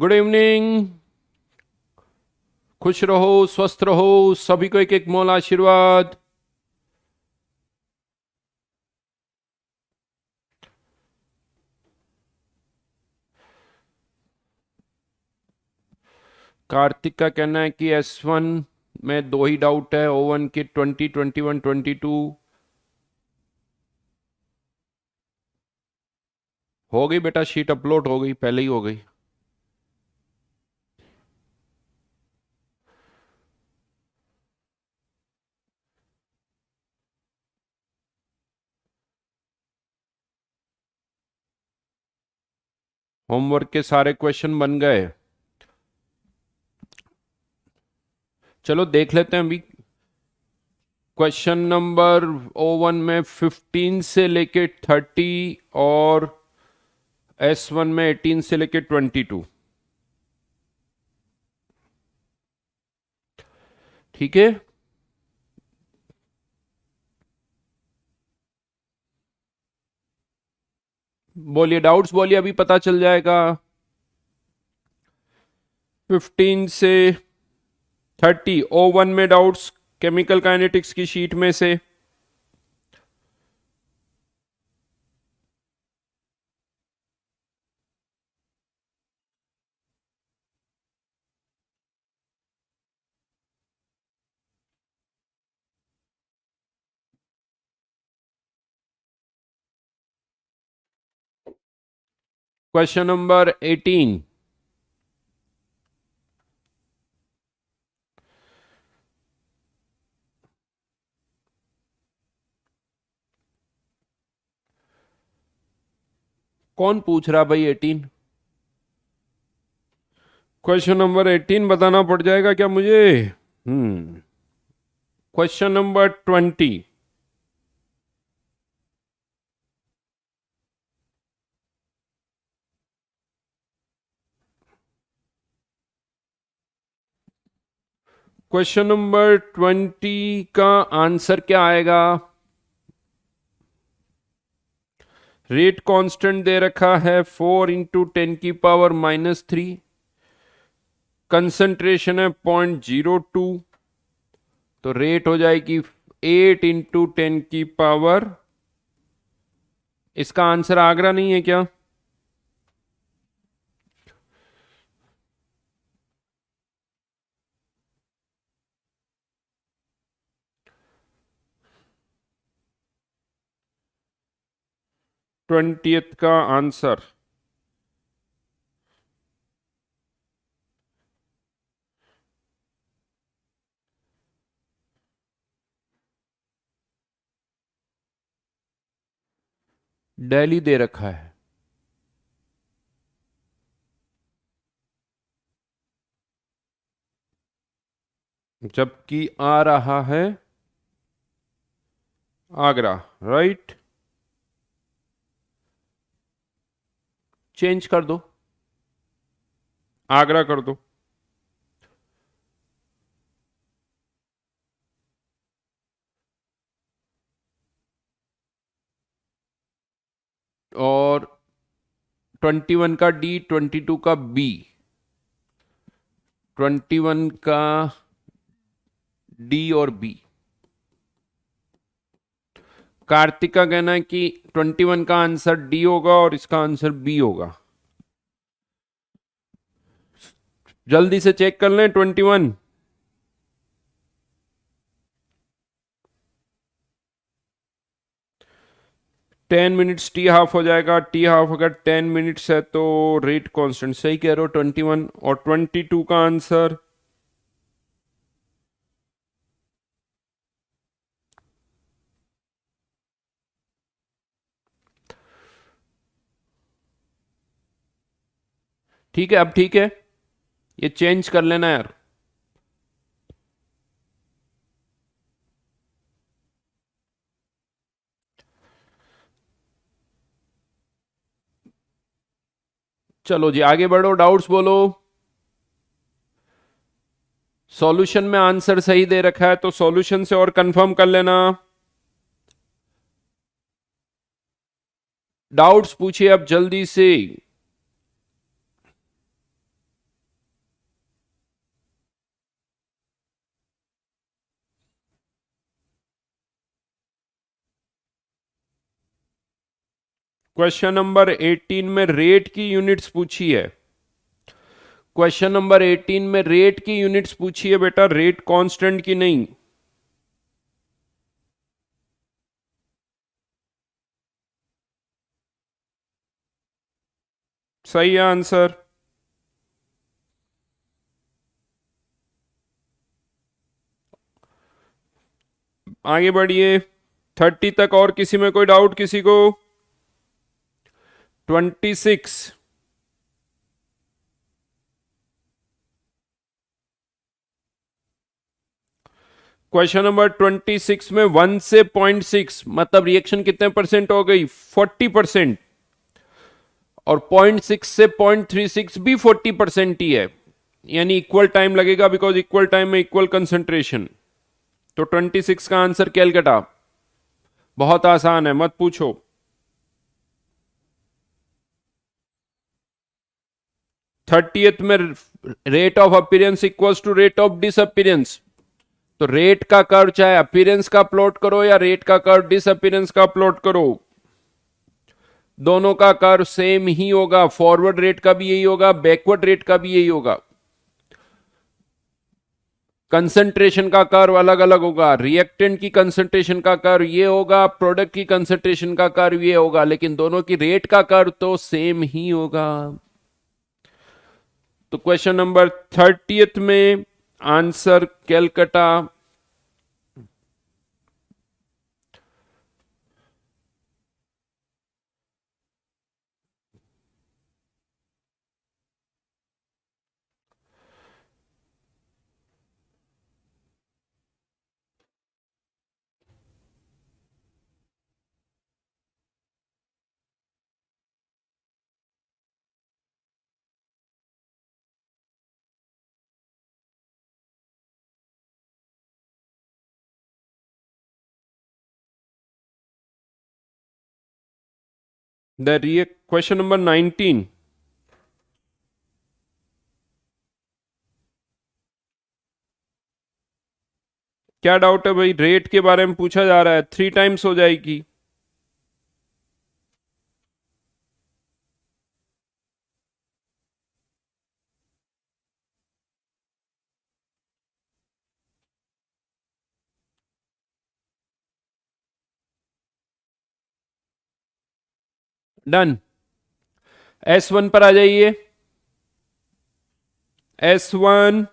Good evening. खुश रहो, स्वस्थ रहो। सभी को एक एक मोल आशीर्वाद। कार्तिक का कहना है कि S1 में दो ही डाउट है, O1 के 20, 21, 22। हो गई बेटा, शीट अपलोड हो गई, पहले ही हो गई। होमवर्क के सारे क्वेश्चन बन गए। चलो देख लेते हैं अभी। क्वेश्चन नंबर O1 में 15 से लेके 30 और S1 में 18 से लेके 22। ठीक है। बोलिए, डाउट्स बोलिए, अभी पता चल जाएगा। 15 से 30 O1 में डाउट्स केमिकल काइनेटिक्स की शीट में से। Question number 18। कौन पूछ रहा भाई 18? क्वेश्चन नंबर 18 बताना पड़ जाएगा क्या मुझे? Question number 20। क्वेश्चन नंबर 20 का आंसर क्या आएगा? रेट कांस्टेंट दे रखा है 4 × 10⁻³ कंसंट्रेशन है 0.02। तो रेट हो जाएगी 8 × 10⁻। इसका आंसर आगरा नहीं है क्या? ट्वेंटियथ का आंसर दिल्ली दे रखा है। जबकि आ रहा है आगरा। राइट। चेंज कर दो, आगरा कर दो। और 21 का D, 22 का B। 21 का D और B। कार्तिक का कहना है कि 21 का आंसर D होगा और इसका आंसर B होगा। जल्दी से चेक कर लें 21। 10 मिनट्स टी हाफ हो जाएगा। टी हाफ अगर 10 मिनट्स है तो रेट कांस्टेंट सही कह रहे हो 21 और 22 का आंसर ठीक है। अब ठीक है, ये चेंज कर लेना यार। चलो जी आगे बढ़ो, डाउट्स बोलो। सॉल्यूशन में आंसर सही दे रखा है तो सॉल्यूशन से और कंफर्म कर लेना। डाउट्स पूछिए अब जल्दी से। क्वेश्चन नंबर 18 में रेट की यूनिट्स पूछी है। क्वेश्चन नंबर 18 में रेट की यूनिट्स पूछी है बेटा, रेट कांस्टेंट की नहीं। सही है आंसर। आगे बढ़िए 30 तक। और किसी में कोई डाउट किसी को? 26। क्वेश्चन नंबर 26 में 1 से 0.6 मतलब रिएक्शन कितने परसेंट हो गई? 40%। और 0.6 से 0.36 भी 40% ही है, यानी इक्वल टाइम लगेगा, बिकॉज इक्वल टाइम में इक्वल कंसंट्रेशन। तो 26 का आंसर कैलकाटा। बहुत आसान है, मत पूछो। 30th में rate of appearance equals to rate of disappearance. तो रेट का कर्व चाहे अपीयरेंस का प्लॉट करो या रेट का कर्व डिसअपीयरेंस का प्लॉट करो, दोनों का कर्व सेम ही होगा। फॉरवर्ड रेट का भी यही होगा, बैकवर्ड रेट का भी यही होगा। कंसंट्रेशन का कर्व अलग अलग होगा। रिएक्टेंट की कंसंट्रेशन का कर्व ये होगा, प्रोडक्ट की कंसंट्रेशन का कर्व ये होगा, लेकिन दोनों की रेट का कर्व तो सेम ही होगा। तो क्वेश्चन नंबर 30th में आंसर कैलकाटा। Question number 19। क्या डाउट है भाई? रेट के बारे में पूछा जा रहा है, 3 टाइम्स हो जाएगी। डन। S1 पर आ जाइए। S1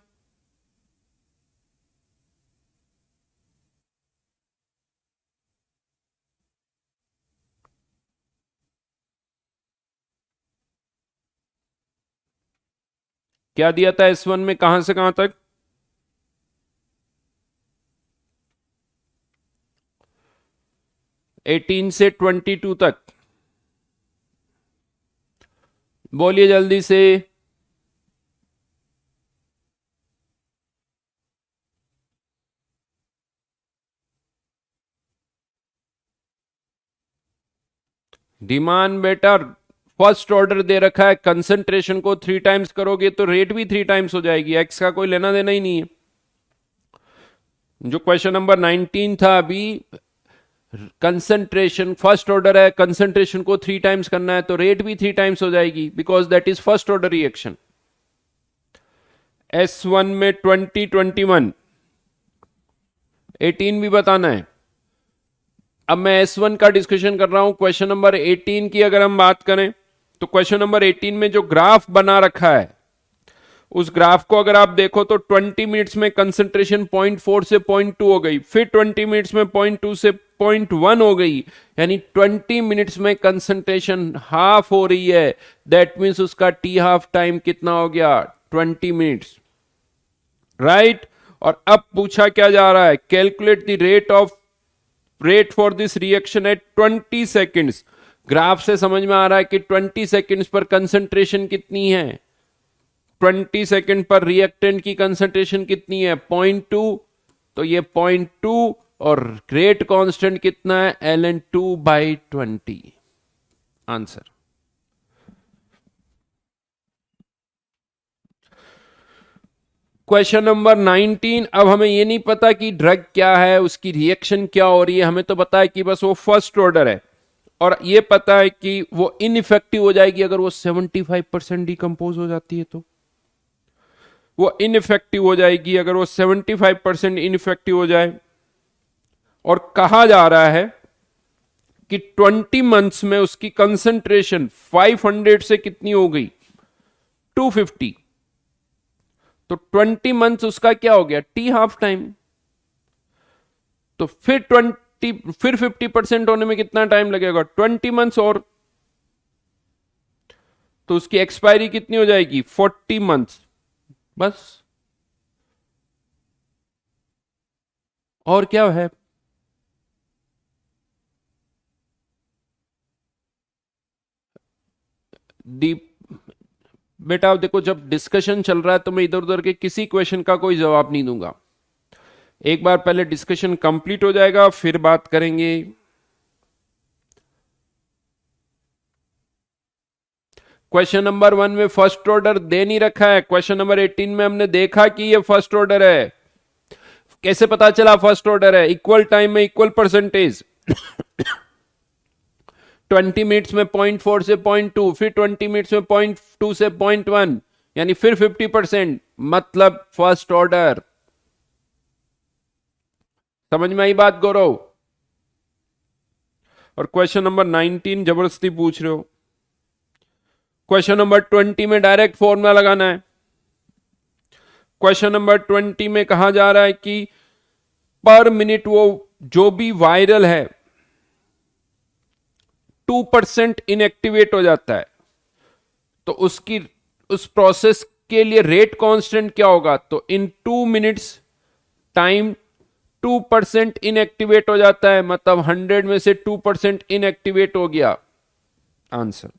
क्या दिया था? S1 में कहां से कहां तक? 18 से 22 तक। बोलिए जल्दी से। डिमांड बेटा फर्स्ट ऑर्डर दे रखा है, कंसंट्रेशन को 3 टाइम्स करोगे तो रेट भी 3 टाइम्स हो जाएगी। एक्स का कोई लेना देना ही नहीं है। जो क्वेश्चन नंबर 19 था अभी, कंसंट्रेशन फर्स्ट ऑर्डर है, कंसंट्रेशन को 3 टाइम्स करना है तो रेट भी 3 टाइम्स हो जाएगी, because that is first order reaction. S1 में 20, 21, 18 भी बताना है। अब मैं S1 का डिस्कशन कर रहा हूं। क्वेश्चन नंबर 18 की अगर हम बात करें तो क्वेश्चन नंबर 18 में जो ग्राफ बना रखा है, उस ग्राफ को अगर आप देखो तो 20 मिनट्स में कंसंट्रेशन 0.4 से 0.2 हो गई, फिर 20 मिनट्स में 0.2 से 0.1 हो गई, यानी 20 मिनट्स में कंसंट्रेशन हाफ हो रही है। दैट मीन्स उसका टी हाफ टाइम कितना हो गया? 20 मिनट्स, राइट। और अब पूछा क्या जा रहा है? Calculate the rate for this reaction at 20 seconds. Graph से समझ में आ रहा है कि 20 सेकेंड्स पर कंसंट्रेशन कितनी है, 20 सेकेंड पर रिएक्टेंट की कंसंट्रेशन कितनी है? 0.2। तो ये 0.2 और रेट कांस्टेंट कितना है? ln2/20। आंसर। Question number 19। अब हमें ये नहीं पता कि ड्रग क्या है, उसकी रिएक्शन क्या हो रही है, हमें तो पता है कि बस वो फर्स्ट ऑर्डर है। और ये पता है कि वो इनइफेक्टिव हो जाएगी अगर वो 75% डिकम्पोज हो जाती है, तो वो इनइफेक्टिव हो जाएगी अगर वो 75% इनइफेक्टिव हो जाए। और कहा जा रहा है कि 20 मंथ्स में उसकी कंसंट्रेशन 500 से कितनी हो गई, 250। तो 20 मंथ्स उसका क्या हो गया, टी हाफ टाइम। तो फिर 50% होने में कितना टाइम लगेगा, 20 मंथ्स और। तो उसकी एक्सपायरी कितनी हो जाएगी, 40 मंथ्स, बस। और क्या है, डीप। बेटा देखो, जब डिस्कशन चल रहा है तो मैं इधर उधर के किसी क्वेश्चन का कोई जवाब नहीं दूंगा। एक बार पहले डिस्कशन कंप्लीट हो जाएगा फिर बात करेंगे। क्वेश्चन नंबर 1 में फर्स्ट ऑर्डर दे नहीं रखा है। क्वेश्चन नंबर 18 में हमने देखा कि ये फर्स्ट ऑर्डर है। कैसे पता चला फर्स्ट ऑर्डर है, इक्वल टाइम में इक्वल परसेंटेज। 20 मिनट्स में 0.4 से 0.2, फिर 20 मिनट्स में 0.2 से 0.1, यानी फिर 50%, मतलब फर्स्ट ऑर्डर। समझ में आई बात गौरव। और क्वेश्चन नंबर 19 जबरदस्ती पूछ रहे हो। क्वेश्चन नंबर 20 में डायरेक्ट फॉर्मूला लगाना है। क्वेश्चन नंबर 20 में कहा जा रहा है कि पर मिनट वो जो भी वायरल है 2% इनएक्टिवेट हो जाता है, तो उसकी उस प्रोसेस के लिए रेट कांस्टेंट क्या होगा, तो इन 2 मिनट्स टाइम 2% इनएक्टिवेट हो जाता है, मतलब 100 में से 2% इनएक्टिवेट हो गया, आंसर।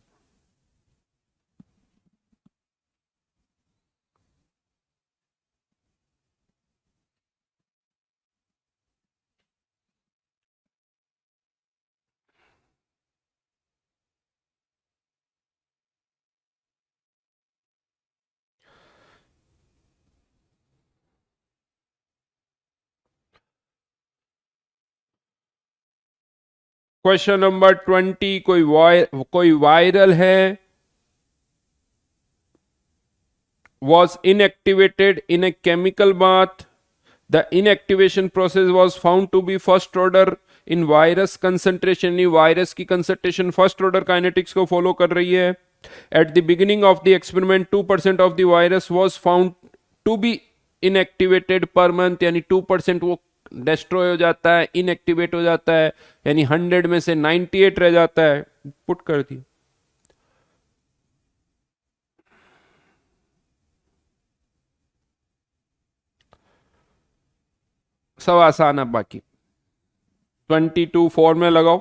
क्वेश्चन नंबर 20, कोई वायरल है, was inactivated in a chemical bath. The inactivation process was found to be first order in virus concentration. Virus की concentration first order kinetics को follow कर रही है। At the beginning of the experiment 2% of the virus was found to be inactivated per month, यानी 2% वो destroy हो जाता है, inactivate हो जाता है, यानी 100 में से 98 रह जाता है। पुट कर दी। सब आसान है बाकी। 22 4 में लगाओ।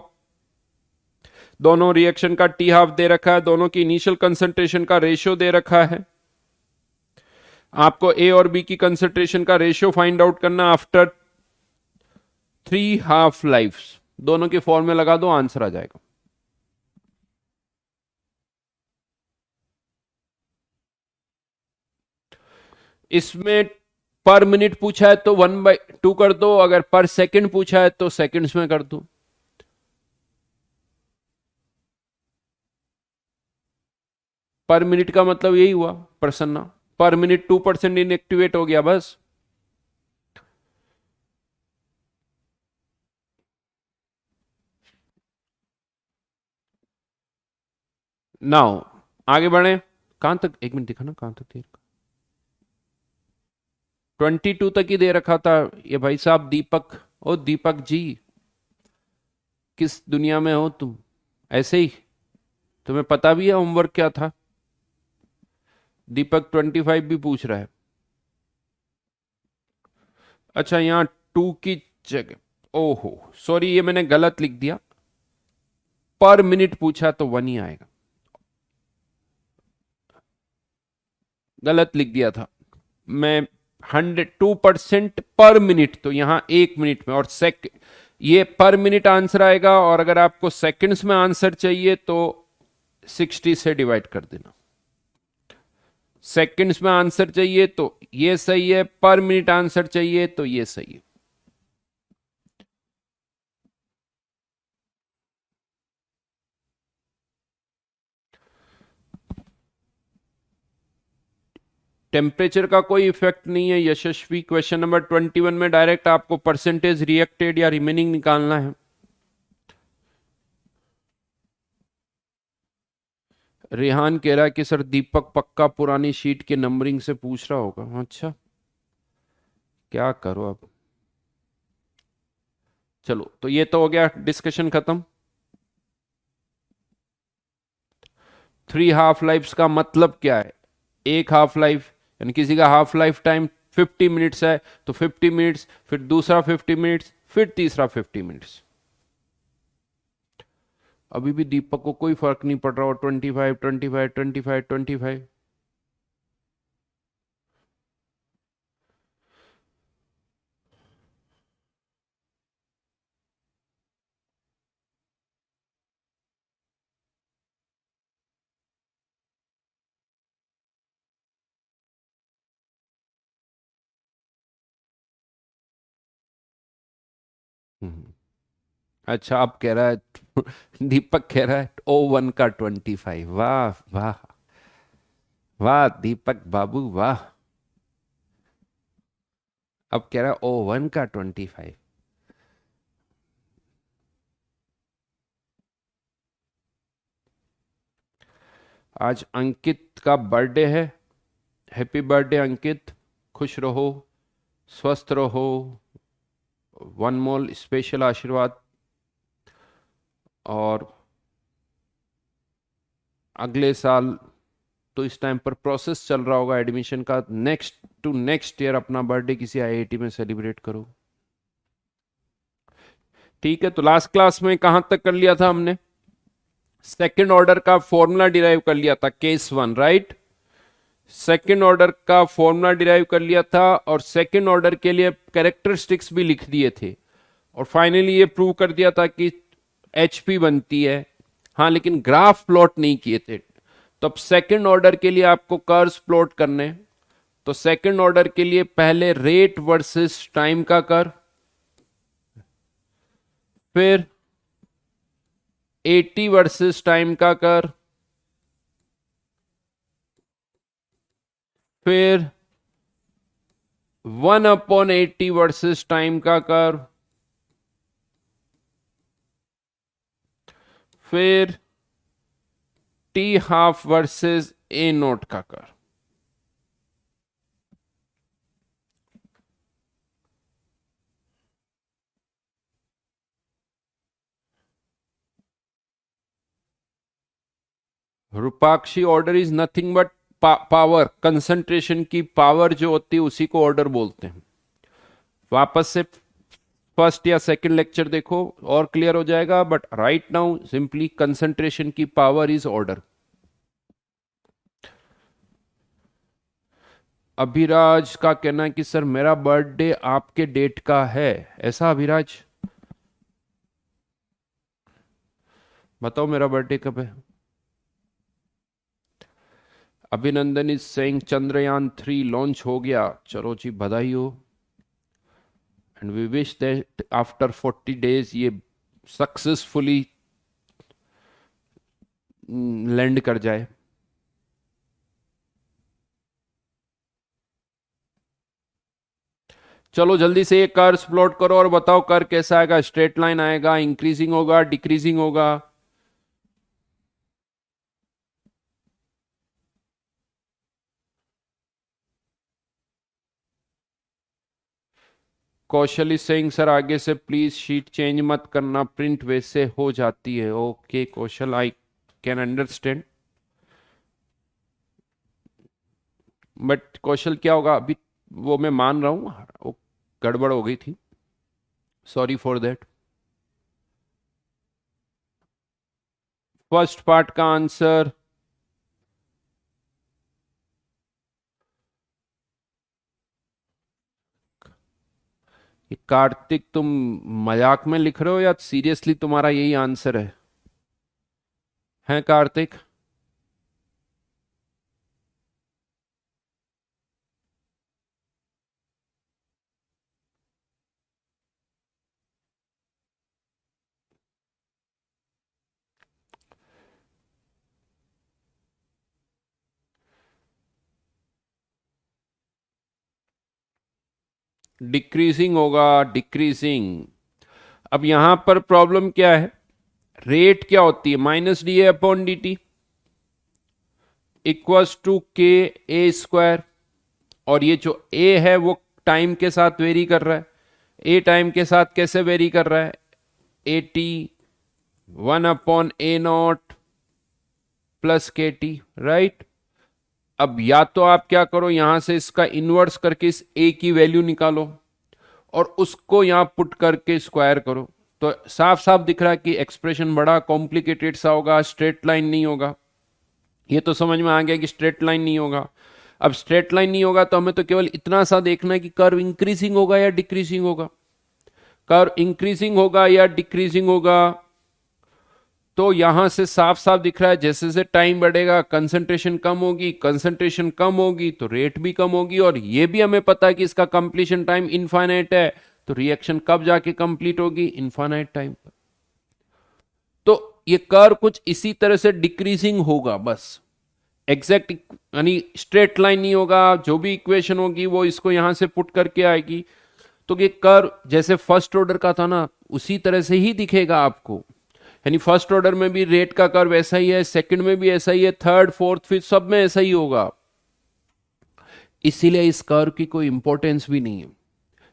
दोनों रिएक्शन का टी हाफ दे रखा है, दोनों की इनिशियल कंसंट्रेशन का रेशियो दे रखा है। आपको ए और बी की कंसंट्रेशन का रेशियो फाइंड आउट करना आफ्टर 3 हाफ लाइफ। दोनों के फॉर्म में लगा दो, आंसर आ जाएगा। इसमें पर मिनट पूछा है तो 1/2 कर दो, अगर पर सेकंड पूछा है तो सेकंड्स में कर दो। पर मिनट का मतलब यही हुआ प्रसन्ना, पर मिनट 2% इनएक्टिवेट हो गया, बस। नाउ आगे बढ़े। कहां तक, एक मिनट दिखा ना कहां तक थी। 22 तक ही दे रखा था ये भाई साहब। दीपक, ओ दीपक जी, किस दुनिया में हो तुम, ऐसे ही तुम्हें पता भी है होमवर्क क्या था। दीपक 25 भी पूछ रहा है। अच्छा, यहां 2 की जगह, ओहो सॉरी, ये मैंने गलत लिख दिया। पर मिनट पूछा तो 1 ही आएगा, गलत लिख दिया था मैं। 102% पर मिनट, तो यहां 1 मिनट में, और ये पर मिनट आंसर आएगा। और अगर आपको सेकंड्स में आंसर चाहिए तो 60 से डिवाइड कर देना। सेकंड्स में आंसर चाहिए तो ये सही है, पर मिनट आंसर चाहिए तो ये सही है। टेम्परेचर का कोई इफेक्ट नहीं है यशस्वी। क्वेश्चन नंबर 21 में डायरेक्ट आपको परसेंटेज रिएक्टेड या रिमेनिंग निकालना है। रेहान कह रहा है कि सर दीपक पक्का पुरानी शीट के नंबरिंग से पूछ रहा होगा। अच्छा, क्या करो अब। चलो, तो ये तो हो गया, डिस्कशन खत्म। 3 हाफ लाइफ्स का मतलब क्या है? एक हाफ लाइफ यानी किसी का हाफ लाइफ टाइम 50 मिनट्स है, तो 50 मिनट्स, फिर दूसरा 50 मिनट्स, फिर तीसरा 50 मिनट्स। अभी भी दीपक को कोई फर्क नहीं पड़ रहा, और 25 25 25 25। हम्म। अच्छा, अब कह रहा है दीपक कह रहा है O1 का 25। वाह वाह वाह दीपक बाबू वाह। अब कह रहा है O1 का 25। आज अंकित का बर्थडे है। हैप्पी बर्थडे अंकित, खुश रहो, स्वस्थ रहो, वन मोल स्पेशल आशीर्वाद। और अगले साल तो इस टाइम पर प्रोसेस चल रहा होगा एडमिशन का, नेक्स्ट टू नेक्स्ट ईयर अपना बर्थडे किसी आईआईटी में सेलिब्रेट करो। ठीक है, तो लास्ट क्लास में कहां तक कर लिया था हमने? सेकंड ऑर्डर का फॉर्मूला डिराइव कर लिया था, केस 1, राइट। सेकंड ऑर्डर का फॉर्मूला डिराइव कर लिया था, और सेकंड ऑर्डर के लिए कैरेक्टरिस्टिक्स भी लिख दिए थे, और फाइनली ये प्रूव कर दिया था कि एचपी बनती है। हाँ, लेकिन ग्राफ प्लॉट नहीं किए थे। तो अब सेकंड ऑर्डर के लिए आपको कर्व्स प्लॉट करने। तो सेकंड ऑर्डर के लिए पहले रेट वर्सेस टाइम का कर्व, फिर 80 वर्सेस टाइम का कर्व, फिर 1/80 वर्सेस टाइम का कर्व, फिर T half versus A naught का curve. Rupakshi, order is nothing but power, concentration की पावर जो होती है उसी को ऑर्डर बोलते हैं। वापस से फर्स्ट या सेकंड लेक्चर देखो और क्लियर हो जाएगा, but right now simply concentration की पावर इज ऑर्डर। अभिराज का कहना है कि सर मेरा बर्थडे आपके डेट का है, ऐसा अभिराज? बताओ मेरा बर्थडे कब है। अभिनंदन इज सेइंग चंद्रयान 3 लॉन्च हो गया, चलो जी बधाई हो। And we wish that after 40 days ये सक्सेसफुली लैंड कर जाए। चलो जल्दी से ये कर्व प्लॉट करो और बताओ कर्व कैसा आएगा। स्ट्रेट लाइन आएगा, इंक्रीजिंग होगा, डिक्रीजिंग होगा? कौशल इज सेइंग सर आगे से प्लीज शीट चेंज मत करना, प्रिंट वैसे हो जाती है। Okay Kaushal, I can understand. But Kaushal क्या होगा अभी, वो मैं मान रहा हूँ, वो गड़बड़ हो गई थी, sorry for that. First part का आंसर कार्तिक, तुम मजाक में लिख रहे हो या सीरियसली तुम्हारा यही आंसर है कार्तिक? डिक्रीजिंग होगा, डिक्रीजिंग। अब यहां पर प्रॉब्लम क्या है, रेट क्या होती है, minus D A upon D T equals to K A square. और ये जो ए है वो टाइम के साथ वेरी कर रहा है। ए टाइम के साथ कैसे वेरी कर रहा है, ए टी 1/a0 प्लस के टी, राइट। अब या तो आप क्या करो, यहां से इसका इनवर्स करके इस ए की वैल्यू निकालो और उसको यहां पुट करके स्क्वायर करो, तो साफ साफ दिख रहा है कि एक्सप्रेशन बड़ा कॉम्प्लिकेटेड सा होगा, स्ट्रेट लाइन नहीं होगा। ये तो समझ में आ गया कि स्ट्रेट लाइन नहीं होगा। अब स्ट्रेट लाइन नहीं होगा तो हमें तो केवल इतना सा देखना है कि कर्व इंक्रीजिंग होगा या डिक्रीजिंग होगा। कर्व इंक्रीजिंग होगा या डिक्रीजिंग होगा, तो यहां से साफ साफ दिख रहा है जैसे जैसे टाइम बढ़ेगा कंसंट्रेशन कम होगी, कंसंट्रेशन कम होगी तो रेट भी कम होगी। और ये भी हमें पता है कि इसका कंप्लीशन टाइम इनफाइनाइट है, तो रिएक्शन कब जाके कंप्लीट होगी, इनफाइनाइट टाइम पर। तो ये कर्व कुछ इसी तरह से डिक्रीजिंग होगा, बस एग्जैक्ट यानी स्ट्रेट लाइन नहीं होगा। जो भी इक्वेशन होगी वो इसको यहां से पुट करके आएगी, तो ये कर्व जैसे फर्स्ट ऑर्डर का था ना उसी तरह से ही दिखेगा आपको। यानी फर्स्ट ऑर्डर में भी रेट का कर्व ऐसा ही है, सेकंड में भी ऐसा ही है, थर्ड फोर्थ फिफ्थ सब में ऐसा ही होगा। इसीलिए इस कर्व की कोई इंपॉर्टेंस भी नहीं है।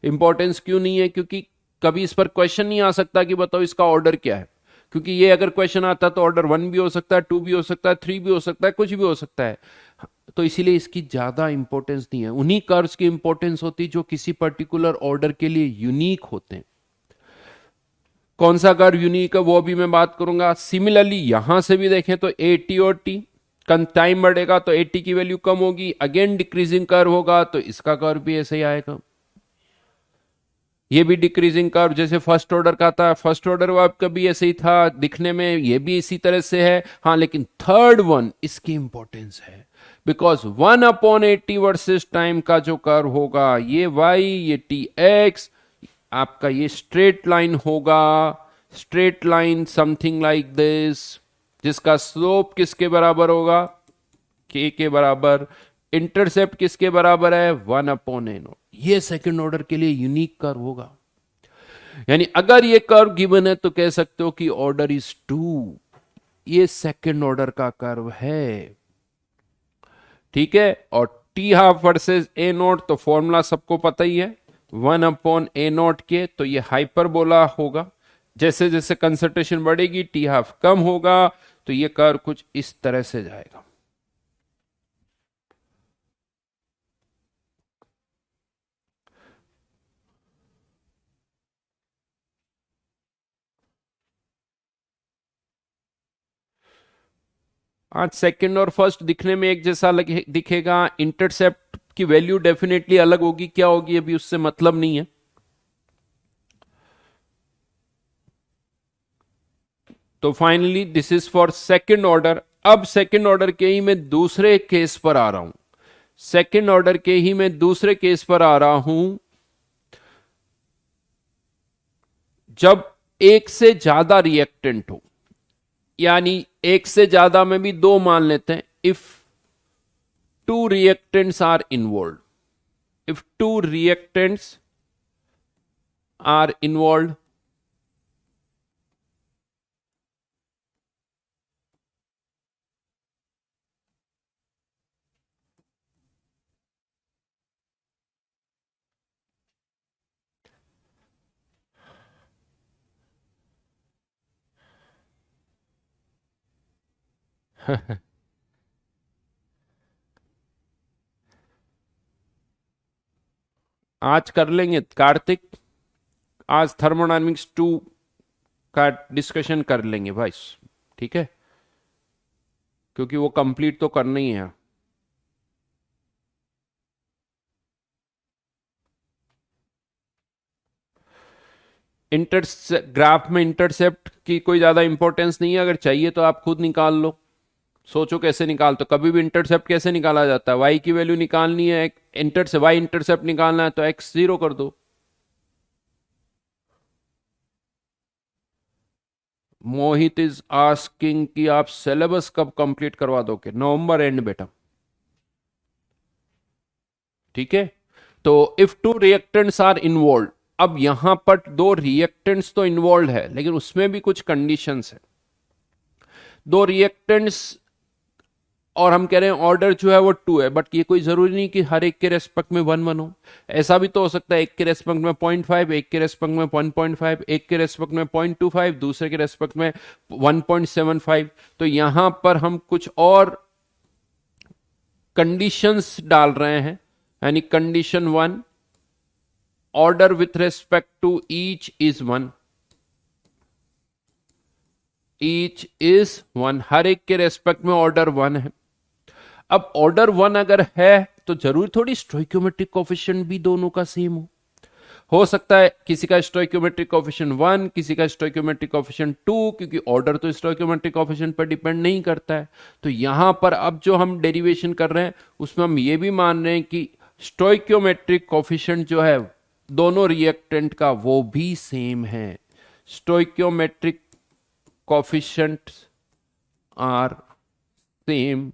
इंपॉर्टेंस क्यों नहीं है, क्योंकि कभी इस पर क्वेश्चन नहीं आ सकता कि बताओ इसका ऑर्डर क्या है। क्योंकि ये अगर क्वेश्चन आता तो ऑर्डर 1 भी हो सकता है, 2 भी हो सकता है, 3 भी हो सकता है, कुछ भी हो सकता है। तो इसीलिए इसकी ज्यादा इंपॉर्टेंस नहीं है। उन्हीं कर्व्स की इंपॉर्टेंस होती जो किसी पर्टिकुलर ऑर्डर के लिए यूनिक होते हैं। कौन सा कर्व यूनिक है वो भी मैं बात करूंगा। सिमिलरली यहां से भी देखें तो ए टी और टी, टाइम बढ़ेगा तो ए टी की वैल्यू कम होगी, अगेन डिक्रीजिंग कर्व होगा तो इसका कर्व भी ऐसे ही आएगा। ये भी डिक्रीजिंग कर्व जैसे फर्स्ट ऑर्डर का था, फर्स्ट ऑर्डर वो आपका भी ऐसे ही था दिखने में, ये भी इसी तरह से है। हाँ लेकिन थर्ड वन इसकी इंपॉर्टेंस है, बिकॉज 1/80 वर्सेस टाइम का जो कर्व होगा ये y, ये टी एक्स, आपका ये स्ट्रेट लाइन होगा। Straight line something like this, जिसका स्लोप किसके बराबर होगा, के बराबर। इंटरसेप्ट किसके बराबर है, 1/a0। ये सेकंड ऑर्डर के लिए यूनिक कर्व होगा। यानी अगर ये कर्व गिवन है तो कह सकते हो कि ऑर्डर इज 2, ये सेकंड ऑर्डर का कर्व है, ठीक है। और T half versus A note तो फॉर्मूला सबको पता ही है, 1/a0 के, तो ये हाइपरबोला होगा। जैसे जैसे कंसंट्रेशन बढ़ेगी टी हाफ कम होगा, तो ये कर्व कुछ इस तरह से जाएगा। आज सेकंड और फर्स्ट दिखने में एक जैसा दिखेगा, इंटरसेप्ट की वैल्यू डेफिनेटली अलग होगी, क्या होगी अभी उससे मतलब नहीं है। तो finally this is for second order. अब सेकंड ऑर्डर के ही मैं दूसरे केस पर आ रहा हूं। सेकंड ऑर्डर के ही मैं दूसरे केस पर आ रहा हूं, जब एक से ज्यादा रिएक्टेंट हो, यानी एक से ज्यादा में भी दो मान लेते हैं। If two reactants are involve, if two reactants are involve, आज कर लेंगे कार्तिक, आज थर्मोडायनेमिक्स 2 का डिस्कशन कर लेंगे भाई, ठीक है, क्योंकि वो कंप्लीट तो करना ही है। ग्राफ में इंटरसेप्ट की कोई ज्यादा इंपॉर्टेंस नहीं है, अगर चाहिए तो आप खुद निकाल लो। सोचो कैसे निकाल, तो कभी भी इंटरसेप्ट कैसे निकाला जाता है, वाई की वैल्यू निकालनी है, वाई इंटरसेप्ट निकालना है तो एक्स जीरो कर दो। मोहित इज आस्किंग कि आप सिलेबस कब कंप्लीट करवा दोगे, नवंबर एंड बेटा, ठीक है। तो if two reactants are involve, अब यहां पर दो रिएक्टेंट्स तो इन्वॉल्व है लेकिन उसमें भी कुछ कंडीशंस है। दो रिएक्टेंट्स और हम कह रहे हैं ऑर्डर जो है वो 2 है, बट ये कोई जरूरी नहीं कि हर एक के रेस्पेक्ट में 1 1 हो। ऐसा भी तो हो सकता है एक के रेस्पेक्ट में 0.5, एक के रेस्पेक्ट में 1.5, एक के रेस्पेक्ट में 0.25, दूसरे के रेस्पेक्ट में 1.75। तो यहां पर हम कुछ और कंडीशंस डाल रहे हैं, यानी condition 1, order with respect to each is 1, each is 1, हर एक के रेस्पेक्ट में ऑर्डर 1 है। अब ऑर्डर 1 अगर है तो जरूरी थोड़ी स्टोइक्योमेट्रिक कोफिशिएंट भी दोनों का सेम हो सकता है किसी का स्टोइक्योमेट्रिक कोफिशिएंट 1, किसी का स्टोइक्योमेट्रिक कोफिशिएंट 2, क्योंकि ऑर्डर तो स्टोइक्योमेट्रिक कोफिशिएंट पर डिपेंड नहीं करता है। तो यहां पर अब जो हम डेरिवेशन कर रहे हैं उसमें हम ये भी मान रहे हैं कि स्टोइक्योमेट्रिक कोफिशिएंट जो है दोनों रिएक्टेंट का वो भी सेम है। Stoichiometric coefficients are same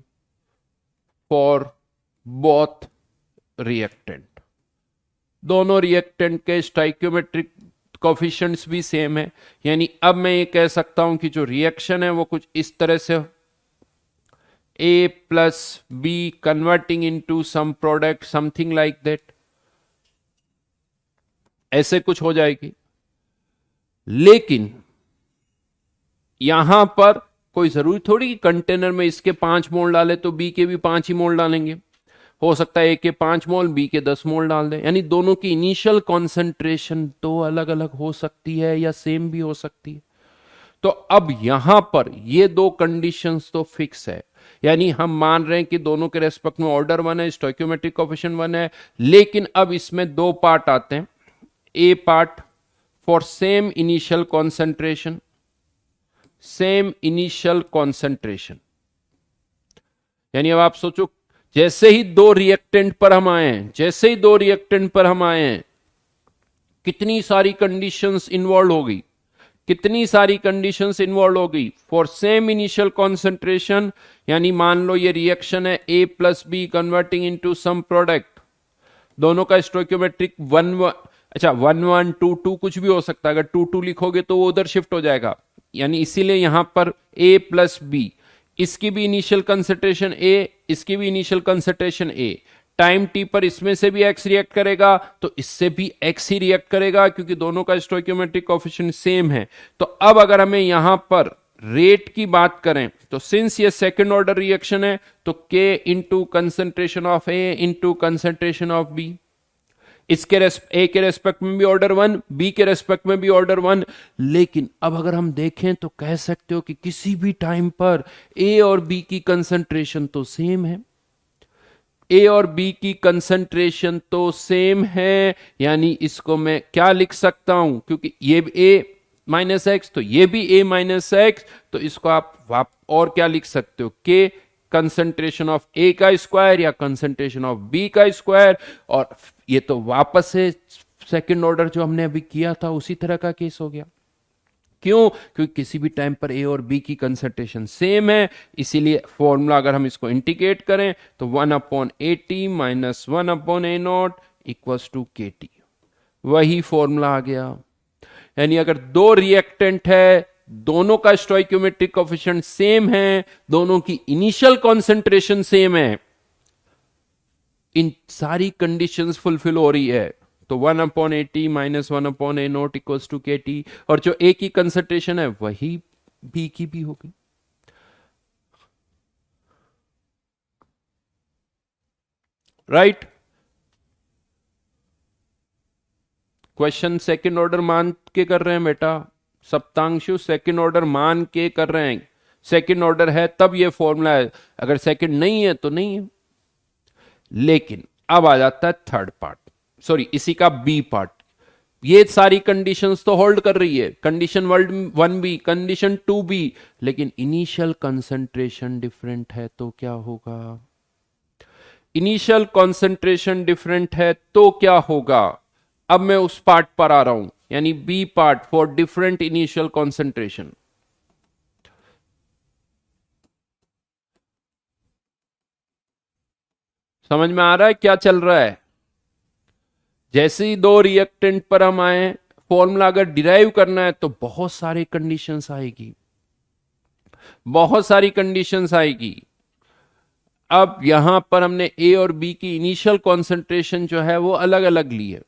for both reactant, दोनों रिएक्टेंट के स्टोइक्योमेट्रिक कोफिशिएंट्स भी सेम है। यानी अब मैं ये कह सकता हूं कि जो रिएक्शन है वो कुछ इस तरह से, A plus B converting into some product, something like that, ऐसे कुछ हो जाएगी। लेकिन यहां पर कोई जरूरी थोड़ी कि कंटेनर में इसके 5 मोल डाले तो बी के भी 5 ही मोल डालेंगे। हो सकता है ए के 5 मोल, बी के 10 मोल डाल दें। यानी दोनों की इनिशियल कॉन्सेंट्रेशन तो अलग अलग हो सकती है या सेम भी हो सकती है। तो अब यहां पर ये दो कंडीशंस तो फिक्स है, यानी हम मान रहे हैं कि दोनों के रेस्पेक्ट में ऑर्डर 1 है, स्टोइक्योमेट्रिक कोफिशिएंट 1 है। लेकिन अब इसमें दो पार्ट आते हैं, a part for same initial concentration, same initial concentration. यानी अब आप सोचो, जैसे ही दो रिएक्टेंट पर हम आए हैं, जैसे ही दो रिएक्टेंट पर हम आए हैं, कितनी सारी कंडीशंस इन्वॉल्व हो गई, कितनी सारी कंडीशंस इन्वॉल्व हो गई फॉर सेम इनिशियल कॉन्सेंट्रेशन। यानी मान लो ये रिएक्शन है ए plus B converting into some product, दोनों का स्टोइक्योमेट्रिक 1 अच्छा 1 1 2 2 कुछ भी हो सकता है। अगर 2 2 लिखोगे तो वो उधर शिफ्ट हो जाएगा। यानी इसीलिए यहां पर ए प्लस बी, इसकी भी इनिशियल कंसंट्रेशन ए, इसकी भी इनिशियल कंसंट्रेशन ए, टाइम टी पर इसमें से भी एक्स रिएक्ट करेगा तो इससे भी एक्स ही रिएक्ट करेगा, क्योंकि दोनों का स्टोइक्योमेट्रिक कोएफिशिएंट सेम है। तो अब अगर हमें यहां पर रेट की बात करें तो सिंस ये सेकंड ऑर्डर रिएक्शन है तो k into concentration of A into concentration of B, इसके ए के रेस्पेक्ट में भी ऑर्डर 1, बी के रेस्पेक्ट में भी ऑर्डर 1। लेकिन अब अगर हम देखें तो कह सकते हो कि किसी भी टाइम पर ए और बी की कंसंट्रेशन तो सेम है, ए और बी की कंसंट्रेशन तो सेम है। यानी इसको मैं क्या लिख सकता हूं, क्योंकि ये ए माइनस एक्स तो ये भी ए माइनस एक्स, तो इसको आप और क्या लिख सकते हो, के कंसंट्रेशन ऑफ ए का स्क्वायर या कंसंट्रेशन ऑफ बी का स्क्वायर। और ये तो वापस से सेकंड ऑर्डर जो हमने अभी किया था उसी तरह का केस हो गया। क्यों? क्योंकि किसी भी टाइम पर ए और बी की कंसंट्रेशन सेम है, इसीलिए फॉर्मूला अगर हम इसको इंटीग्रेट करें तो 1/80 minus 1/a0 equals to KT, वही फॉर्मूला आ गया। यानी अगर दो रिएक्टेंट है, दोनों का स्टोइक्योमेट्रिक कोएफिशिएंट सेम है, दोनों की इनिशियल कॉन्सेंट्रेशन सेम है, इन सारी कंडीशंस फुलफिल हो रही है, तो 1/80 minus 1/a0 equals to KT, और जो ए की कंसंट्रेशन है वही बी की भी होगी। राइट? क्वेश्चन सेकंड ऑर्डर मान के कर रहे हैं बेटा, सप्तांशु सेकंड ऑर्डर मान के कर रहे हैं। सेकंड ऑर्डर है तब ये फॉर्मूला है, अगर सेकंड नहीं है तो नहीं है। लेकिन अब आ जाता है थर्ड पार्ट, सॉरी इसी का बी पार्ट। ये सारी कंडीशंस तो होल्ड कर रही है, कंडीशन 1 बी, कंडीशन 2 बी, लेकिन इनिशियल कंसंट्रेशन डिफरेंट है तो क्या होगा? इनिशियल कंसंट्रेशन डिफरेंट है तो क्या होगा? अब मैं उस पार्ट पर आ रहा हूं, यानी B part for different initial concentration. समझ में आ रहा है क्या चल रहा है? जैसे ही दो रिएक्टेंट पर हम आए, फॉर्मूला अगर डिराइव करना है तो बहुत सारी कंडीशंस आएगी, बहुत सारी कंडीशंस आएगी। अब यहां पर हमने ए और बी की इनिशियल कॉन्सेंट्रेशन जो है वो अलग अलग ली है।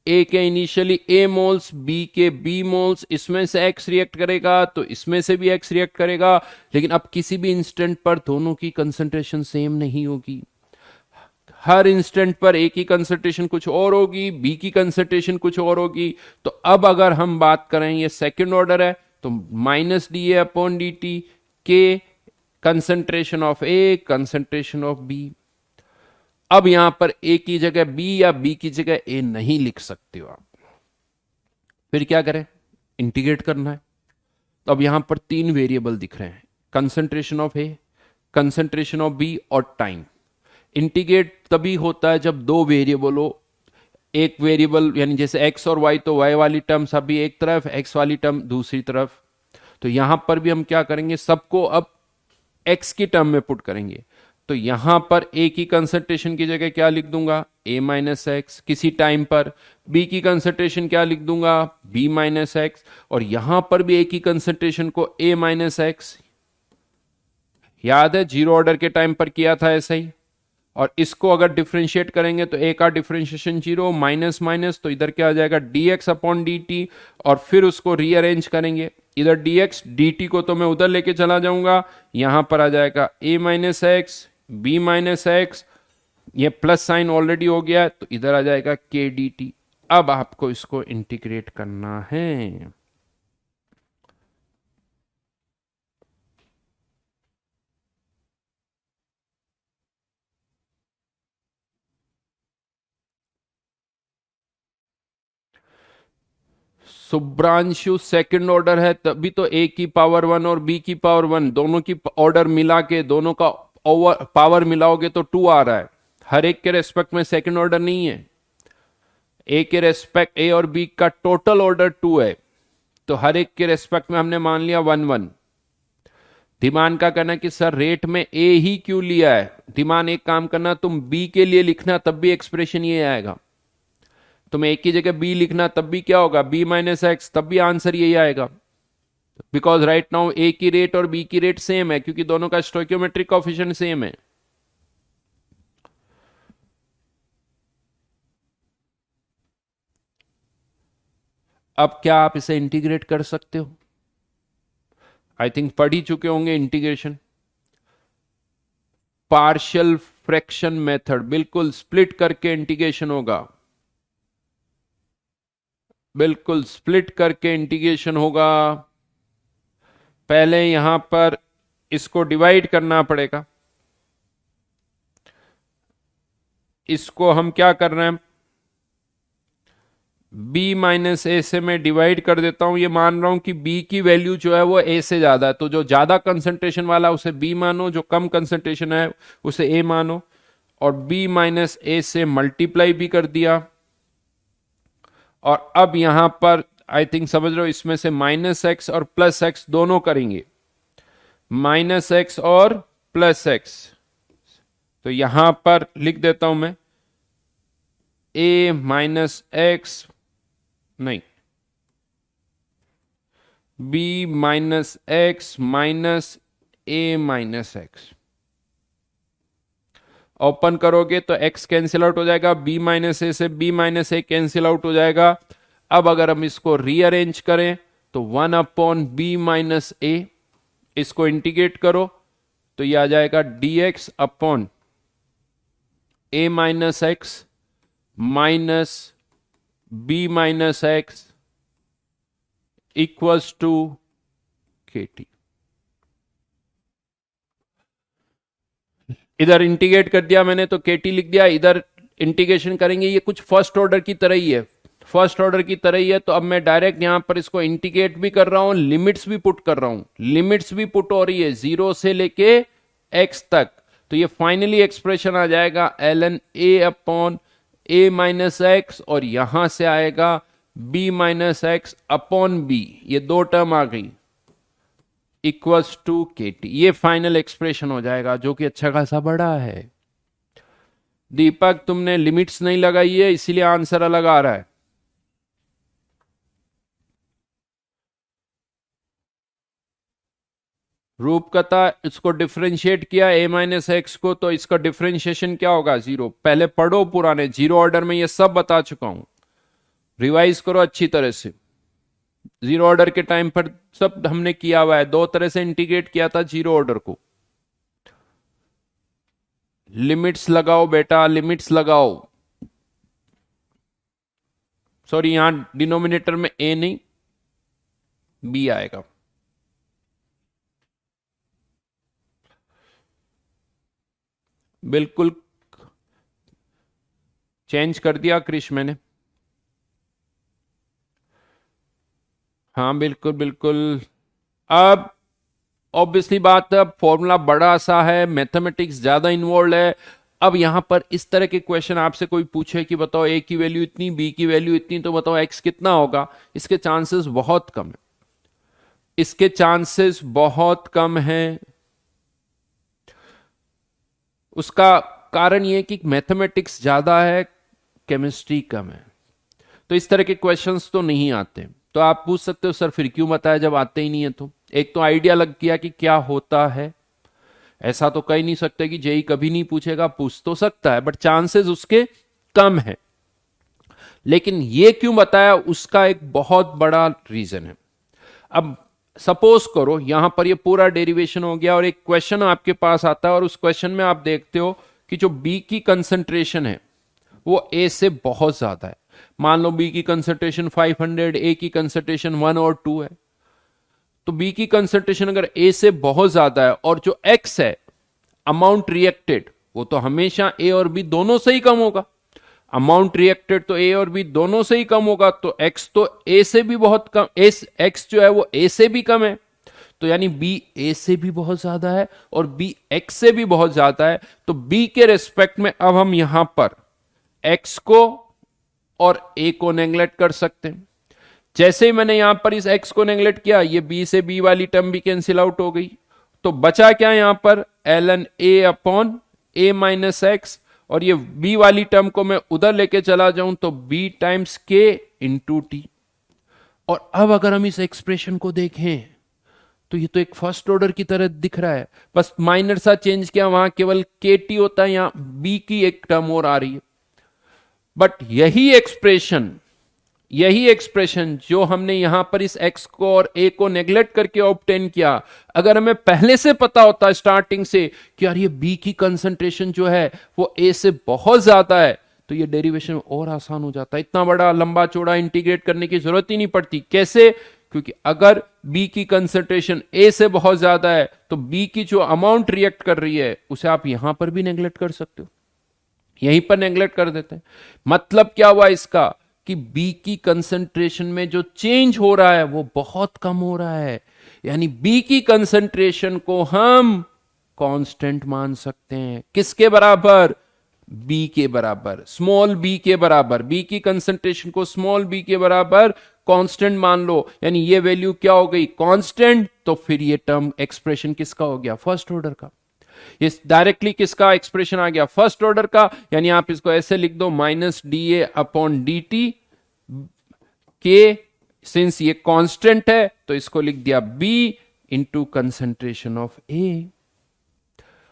ए के इनिशियली ए मोल्स, बी के बी मोल्स, इसमें से एक्स रिएक्ट करेगा तो इसमें से भी एक्स रिएक्ट करेगा, लेकिन अब किसी भी इंस्टेंट पर दोनों की कंसेंट्रेशन सेम नहीं होगी। हर इंस्टेंट पर ए की कंसेंट्रेशन कुछ और होगी, बी की कंसेंट्रेशन कुछ और होगी। तो अब अगर हम बात करें, ये सेकेंड ऑर्डर है, तो minus D A upon D t के concentration of A, concentration of B. अब यहां पर ए की जगह बी या बी की जगह ए नहीं लिख सकते हो आप। फिर क्या करें? इंटीग्रेट करना है। तो अब यहां पर तीन वेरिएबल दिख रहे हैं, concentration of A, concentration of B और टाइम। इंटीग्रेट तभी होता है जब दो वेरिएबल हो। एक वेरिएबल यानी जैसे एक्स और वाई, तो वाई वाली टर्म अभी एक तरफ, एक्स वाली टर्म दूसरी तरफ। तो यहां पर भी हम क्या करेंगे, सबको अब एक्स की टर्म में पुट करेंगे। तो यहां पर ए की कंसंट्रेशन की जगह क्या लिख दूंगा, ए माइनस एक्स किसी टाइम पर। बी की कंसंट्रेशन क्या लिख दूंगा, बी माइनस एक्स। और यहां पर भी ए की कंसंट्रेशन को ए माइनस एक्स, याद है जीरो ऑर्डर के टाइम पर किया था ऐसा ही। और इसको अगर डिफ्रेंशिएट करेंगे तो ए का डिफ्रेंशिएशन जीरो, माइनस माइनस, तो इधर क्या आ जाएगा D x upon D T. और फिर उसको रीअरेंज करेंगे, इधर डी एक्स डी टी को तो मैं उधर लेके चला जाऊंगा, यहां पर आ जाएगा A minus X, B minus X, ये प्लस साइन ऑलरेडी हो गया है, तो इधर आ जाएगा के डी टी। अब आपको इसको इंटीग्रेट करना है। शुभ्रांशु सेकंड ऑर्डर है, तभी तो ए की पावर वन और बी की पावर वन दोनों की ऑर्डर मिला के, दोनों का ओवर पावर मिलाओगे तो टू आ रहा है। हर एक के रेस्पेक्ट में सेकंड ऑर्डर नहीं है, ए के रेस्पेक्ट, ए और बी का टोटल ऑर्डर टू है, तो हर एक के रेस्पेक्ट में हमने मान लिया वन वन। धीमान का कहना कि सर रेट में ए ही क्यों लिया है, धीमान एक काम करना, तुम बी के लिए लिखना तब भी एक्सप्रेशन ये आएगा। तुम ए की जगह बी लिखना तब भी क्या होगा, बी माइनस एक्स, तब भी आंसर यही आएगा। बिकॉज राइट नाउ ए की रेट और बी की रेट सेम है, क्योंकि दोनों का स्टोइकियोमेट्रिक कोएफिशिएंट सेम है। अब क्या आप इसे इंटीग्रेट कर सकते हो? आई थिंक पढ़ ही चुके होंगे इंटीग्रेशन। पार्शियल फ्रैक्शन मेथड, बिल्कुल स्प्लिट करके इंटीग्रेशन होगा, बिल्कुल स्प्लिट करके इंटीग्रेशन होगा। पहले यहां पर इसको डिवाइड करना पड़ेगा। इसको हम क्या कर रहे हैं, b माइनस ए से मैं डिवाइड कर देता हूं। ये मान रहा हूं कि b की वैल्यू जो है वो a से ज्यादा है, तो जो ज्यादा कंसंट्रेशन वाला उसे b मानो, जो कम कंसंट्रेशन है उसे a मानो। और b माइनस ए से मल्टीप्लाई भी कर दिया। और अब यहां पर आई थिंक समझ रहे हो, इसमें से माइनस एक्स और प्लस एक्स दोनों करेंगे, माइनस एक्स और प्लस एक्स। तो यहां पर लिख देता हूं मैं a माइनस एक्स, नहीं, b minus X minus a minus x. Open करोगे तो x कैंसिल आउट हो जाएगा, b माइनस ए से b minus A cancel out हो जाएगा। अब अगर हम इसको रीअरेंज करें तो one upon B minus A, इसको इंटीग्रेट करो तो यह आ जाएगा dx upon a minus X minus b minus X equals to K T. इधर इंटीग्रेट कर दिया मैंने तो के टी लिख दिया, इधर इंटीग्रेशन करेंगे, ये कुछ फर्स्ट ऑर्डर की तरह ही है, फर्स्ट ऑर्डर की तरह ही है। तो अब मैं डायरेक्ट यहां पर इसको इंटीग्रेट भी कर रहा हूं, लिमिट्स भी पुट कर रहा हूं, लिमिट्स भी पुट हो रही है जीरो से लेके एक्स तक। तो ये फाइनली एक्सप्रेशन आ जाएगा ln a upon a minus x, और यहां से आएगा b minus x upon b, ये दो टर्म आ गई, इक्वल्स टू के टी। ये फाइनल एक्सप्रेशन हो जाएगा, जो कि अच्छा खासा बड़ा है। दीपक तुमने लिमिट्स नहीं लगाई है इसीलिए आंसर अलग आ रहा है। रूपकथा इसको डिफरेंशिएट किया a-x को, तो इसका डिफरेंशिएशन क्या होगा? जीरो। पहले पढ़ो पुराने जीरो ऑर्डर में, ये सब बता चुका हूं, रिवाइज करो अच्छी तरह से। जीरो ऑर्डर के टाइम पर सब हमने किया हुआ है, दो तरह से इंटीग्रेट किया था जीरो ऑर्डर को। लिमिट्स लगाओ बेटा, लिमिट्स लगाओ। सॉरी, यहां डिनोमिनेटर में ए नहीं बी आएगा। बिल्कुल चेंज कर दिया क्रिश मैंने। हाँ बिल्कुल बिल्कुल। अब ऑब्वियसली बात है, अब फॉर्मूला बड़ा सा है, मैथमेटिक्स ज्यादा इन्वॉल्व है। अब यहां पर इस तरह के क्वेश्चन आपसे कोई पूछे कि बताओ ए की वैल्यू इतनी, बी की वैल्यू इतनी, तो बताओ एक्स कितना होगा, इसके चांसेस बहुत कम है, इसके चांसेस बहुत कम हैं। उसका कारण यह कि मैथमेटिक्स ज्यादा है, केमिस्ट्री कम है, तो इस तरह के क्वेश्चंस तो नहीं आते। तो आप पूछ सकते हो सर फिर क्यों बताया जब आते ही नहीं है? तो एक तो आइडिया लग गया कि क्या होता है, ऐसा तो कह नहीं सकते कि जेई कभी नहीं पूछेगा, पूछ तो सकता है बट चांसेस उसके कम है। लेकिन ये क्यों बताया, उसका एक बहुत बड़ा रीजन है। अब सपोज करो यहां पर ये पूरा डेरिवेशन हो गया और एक क्वेश्चन आपके पास आता है और उस क्वेश्चन में आप देखते हो कि जो बी की कंसंट्रेशन है वो ए से बहुत ज्यादा है। मान लो बी की कंसंट्रेशन 500, ए की कंसंट्रेशन 1 और 2 है। तो बी की कंसंट्रेशन अगर ए से बहुत ज्यादा है और जो एक्स है अमाउंट रिएक्टेड, वो तो हमेशा ए और बी दोनों से ही कम होगा। अमाउंट रिएक्टेड तो ए और बी दोनों से ही कम होगा, तो एक्स तो ए से भी बहुत कम, एक्स जो है वो ए से भी कम है, तो यानी बी ए से भी बहुत ज्यादा है और बी एक्स से भी बहुत ज्यादा है। तो बी के रेस्पेक्ट में अब हम यहां पर एक्स को और ए को नेग्लेक्ट कर सकते हैं। जैसे ही मैंने यहां पर इस एक्स को नेग्लेक्ट किया, ये बी से बी वाली टर्म भी कैंसिल आउट हो गई, तो बचा क्या यहां पर? ln a upon a minus x, और ये b वाली टर्म को मैं उधर लेके चला जाऊं तो b times k into T. और अब अगर हम इस एक्सप्रेशन को देखें तो ये तो एक फर्स्ट ऑर्डर की तरह दिख रहा है, बस माइनर सा चेंज किया, वहां केवल के टी होता है, यहां b की एक टर्म और आ रही है। बट यही एक्सप्रेशन जो हमने यहां पर इस x को और a को नेग्लेक्ट करके ऑब्टेन किया, अगर हमें पहले से पता होता स्टार्टिंग से कि यार ये b की कंसंट्रेशन जो है वो a से बहुत ज्यादा है, तो ये डेरिवेशन और आसान हो जाता है, इतना बड़ा लंबा चौड़ा इंटीग्रेट करने की जरूरत ही नहीं पड़ती। कैसे? क्योंकि अगर b की कंसंट्रेशन a से बहुत ज्यादा है तो b की जो अमाउंट रिएक्ट कर रही है उसे आप यहां पर भी नेग्लेक्ट कर सकते हो, यहीं पर नेग्लेक्ट कर देते हैं। मतलब क्या हुआ इसका कि बी की कंसंट्रेशन में जो चेंज हो रहा है वो बहुत कम हो रहा है, यानी बी की कंसंट्रेशन को हम कांस्टेंट मान सकते हैं। किसके बराबर? बी के बराबर, स्मॉल बी के बराबर। बी की कंसंट्रेशन को स्मॉल बी के बराबर कांस्टेंट मान लो, यानी ये वैल्यू क्या हो गई? कांस्टेंट। तो फिर ये टर्म एक्सप्रेशन किसका हो गया? फर्स्ट ऑर्डर का। ये डायरेक्टली किसका एक्सप्रेशन आ गया? फर्स्ट ऑर्डर का। यानी आप इसको ऐसे लिख दो, minus D A upon D t के, सिंस ये कांस्टेंट है तो इसको लिख दिया बी इंटू कंसेंट्रेशन ऑफ ए।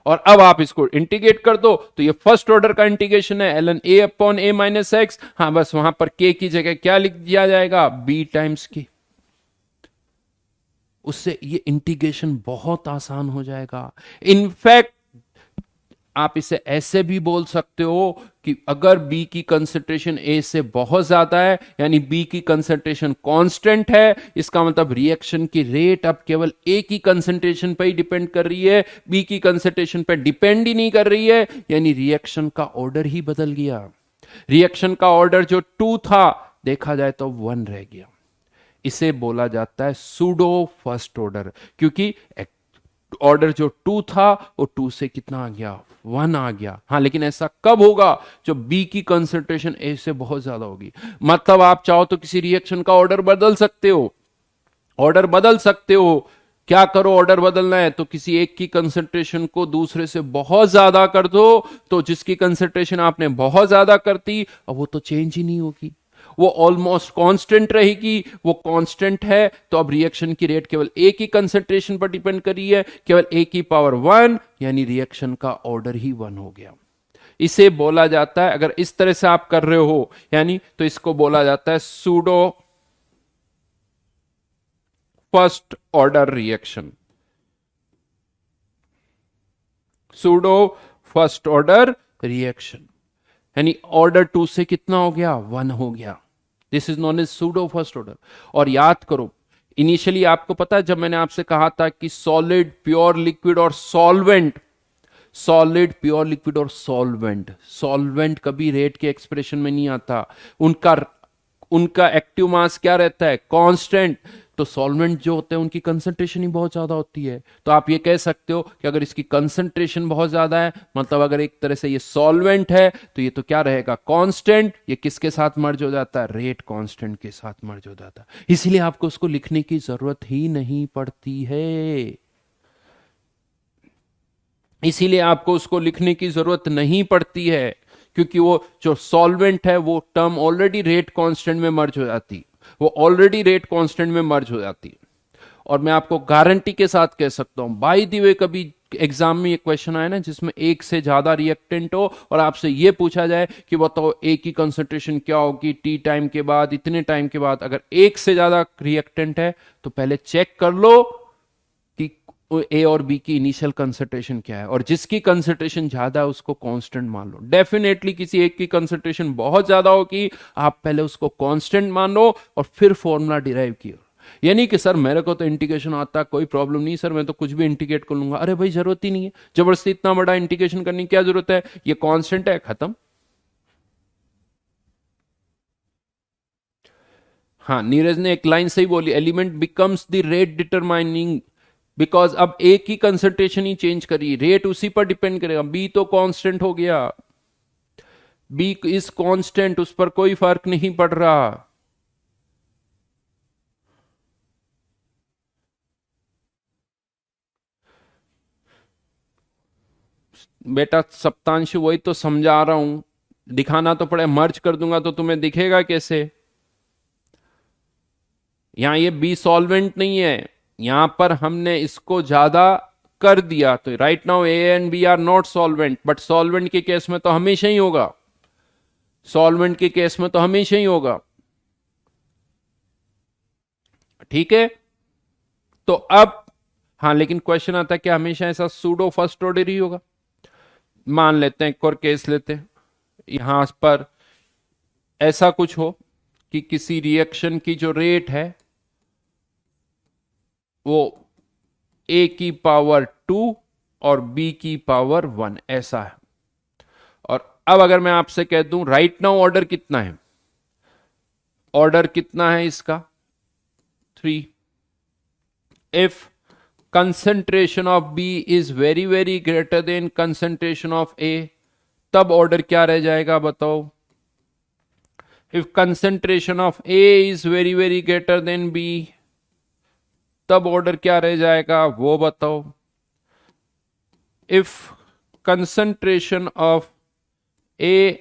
और अब आप इसको इंटीग्रेट कर दो तो ये फर्स्ट ऑर्डर का इंटीग्रेशन है, ln a upon a minus x. हाँ, बस वहां पर k की जगह क्या लिख दिया जाएगा? b times k। उससे ये इंटीग्रेशन बहुत आसान हो जाएगा। इनफैक्ट आप इसे ऐसे भी बोल सकते हो कि अगर B की कंसंट्रेशन A से बहुत ज्यादा है, यानी B की कंसंट्रेशन कांस्टेंट है, इसका मतलब रिएक्शन की रेट अब केवल A की कंसंट्रेशन पर ही डिपेंड कर रही है, B की कंसंट्रेशन पर डिपेंड ही नहीं कर रही है, यानी रिएक्शन का ऑर्डर ही बदल गया। रिएक्शन का ऑर्डर जो 2 था देखा जाए तो 1 रह गया। इसे बोला जाता है सूडो फर्स्ट ऑर्डर, क्योंकि ऑर्डर जो 2 था वो 2 से कितना आ गया? 1 आ गया। हाँ, लेकिन ऐसा कब होगा? जब बी की कंसंट्रेशन ए से बहुत ज्यादा होगी। मतलब आप चाहो तो किसी रिएक्शन का ऑर्डर बदल सकते हो, ऑर्डर बदल सकते हो, क्या करो, ऑर्डर बदलना है तो किसी एक की कंसंट्रेशन को दूसरे से बहुत ज्यादा कर दो, तो जिसकी कंसंट्रेशन आपने बहुत ज्यादा कर दी अब वो तो चेंज ही नहीं होगी, वो ऑलमोस्ट कांस्टेंट रहेगी, वो कांस्टेंट है, तो अब रिएक्शन की रेट केवल एक ही कंसंट्रेशन पर डिपेंड कर रही है, केवल एक ही पावर वन, यानी रिएक्शन का ऑर्डर ही वन हो गया। इसे बोला जाता है, अगर इस तरह से आप कर रहे हो यानी, तो इसको बोला जाता है pseudo first order reaction. Pseudo first order reaction, यानी ऑर्डर टू से कितना हो गया, वन हो गया। This is known as pseudo first order. और याद करो, इनिशियली आपको पता है जब मैंने आपसे कहा था कि सॉलिड, प्योर लिक्विड और सॉल्वेंट, सॉलिड, प्योर लिक्विड और सॉल्वेंट, सॉल्वेंट कभी रेट के एक्सप्रेशन में नहीं आता, उनका उनका एक्टिव मास क्या रहता है, कांस्टेंट। तो सॉल्वेंट जो होते हैं उनकी कंसंट्रेशन ही बहुत ज्यादा होती है, तो आप ये कह सकते हो कि अगर इसकी कंसंट्रेशन बहुत ज्यादा है, मतलब अगर एक तरह से ये सॉल्वेंट है, तो ये तो क्या रहेगा, कांस्टेंट। ये किसके साथ मर्ज हो जाता है, रेट कांस्टेंट के साथ मर्ज हो जाता है, इसीलिए आपको उसको लिखने की जरूरत ही नहीं पड़ती है, इसीलिए आपको उसको लिखने की जरूरत नहीं पड़ती है, क्योंकि वो जो सॉल्वेंट है वो टर्म ऑलरेडी रेट कांस्टेंट में मर्ज हो जाती, वो ऑलरेडी रेट कांस्टेंट में मर्ज हो जाती। और मैं आपको गारंटी के साथ कह सकता हूं, बाय द वे कभी एग्जाम में ये क्वेश्चन आए ना जिसमें एक से ज्यादा रिएक्टेंट हो और आपसे ये पूछा जाए कि बताओ एक की कंसंट्रेशन क्या होगी टी टाइम के बाद, इतने टाइम के बाद, अगर एक से ज्यादा रिएक्टेंट है तो पहले चेक कर लो कि ए और बी की इनिशियल कंसंट्रेशन क्या है, और जिसकी कंसंट्रेशन ज्यादा है उसको कांस्टेंट मान लो। डेफिनेटली किसी एक की कंसंट्रेशन बहुत ज्यादा होगी, आप पहले उसको कांस्टेंट मान लो और फिर फॉर्मूला डिराइव किया। ये नहीं कि सर मेरे को तो इंटीग्रेशन आता है, कोई प्रॉब्लम नहीं सर, मैं तो कुछ भी इंटीग्रेट कर लूंगा, अरे भाई जरूरत ही नहीं है, जबरदस्ती इतना बड़ा इंटीग्रेशन करने की क्या जरूरत है, ये कांस्टेंट है, खत्म। हाँ, नीरज ने एक लाइन सही बोली, element becomes the rate determining, because अब ए की कंसंट्रेशन ही चेंज करी, रेट उसी पर डिपेंड करेगा, बी तो कांस्टेंट हो गया, बी इज कांस्टेंट, उस पर कोई फर्क नहीं पड़ रहा। बेटा सप्तांशु वही तो समझा रहा हूं, दिखाना तो पड़े, मर्ज कर दूंगा तो तुम्हें दिखेगा कैसे, यहां ये बी सॉल्वेंट नहीं है, यहां पर हमने इसको ज्यादा कर दिया, तो right now A and B are not solvent, but solvent के केस में तो हमेशा ही होगा, सॉल्वेंट के केस में तो हमेशा ही होगा, ठीक है। तो अब, हाँ लेकिन क्वेश्चन आता है कि हमेशा ऐसा सूडो फर्स्ट ऑर्डर ही होगा। मान लेते हैं, एक और केस लेते हैं, यहां पर ऐसा कुछ हो कि किसी रिएक्शन की जो रेट है वो ए की पावर टू और बी की पावर वन ऐसा है। और अब अगर मैं आपसे कह दूं राइट नाउ ऑर्डर कितना है, ऑर्डर कितना है इसका, three, if concentration of B is very very greater than concentration of A, तब ऑर्डर क्या रह जाएगा बताओ, if concentration of A is very very greater than B, तब ऑर्डर क्या रह जाएगा वो बताओ, if concentration of A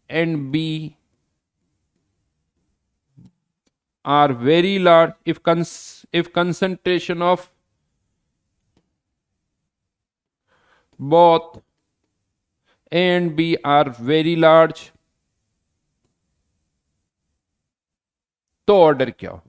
and B are very large, if concentration of both A and B are very large, तो ऑर्डर क्या हो,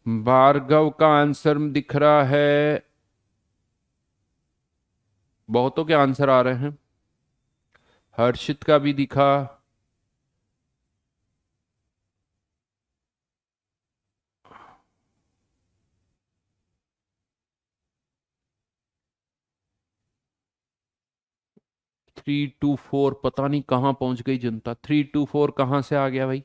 भार्गव का आंसर दिख रहा है, बहुतों के आंसर आ रहे हैं, हर्षित का भी दिखा, 324, पता नहीं कहां पहुंच गई जनता, 324 कहां से आ गया भाई,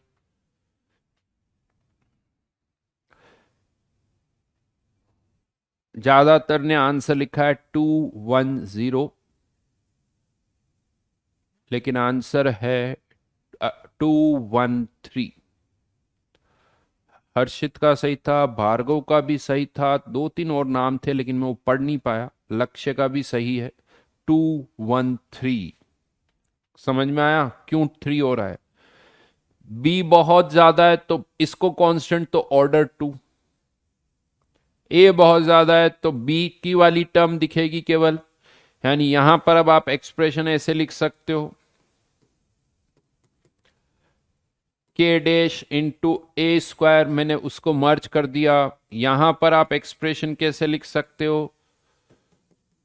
ज्यादातर ने आंसर लिखा है 210, लेकिन आंसर है 213। हर्षित का सही था, भार्गव का भी सही था, दो तीन और नाम थे लेकिन मैं वो पढ़ नहीं पाया। लक्ष्य का भी सही है, 213। समझ में आया क्यों 3 हो रहा है? बी बहुत ज्यादा है तो इसको कांस्टेंट, तो ऑर्डर 2। ए बहुत ज्यादा है तो बी की वाली टर्म दिखेगी केवल, यानी यहां पर अब आप एक्सप्रेशन ऐसे लिख सकते हो, के डैश इंटू ए स्क्वायर, मैंने उसको मर्ज कर दिया। यहां पर आप एक्सप्रेशन कैसे लिख सकते हो,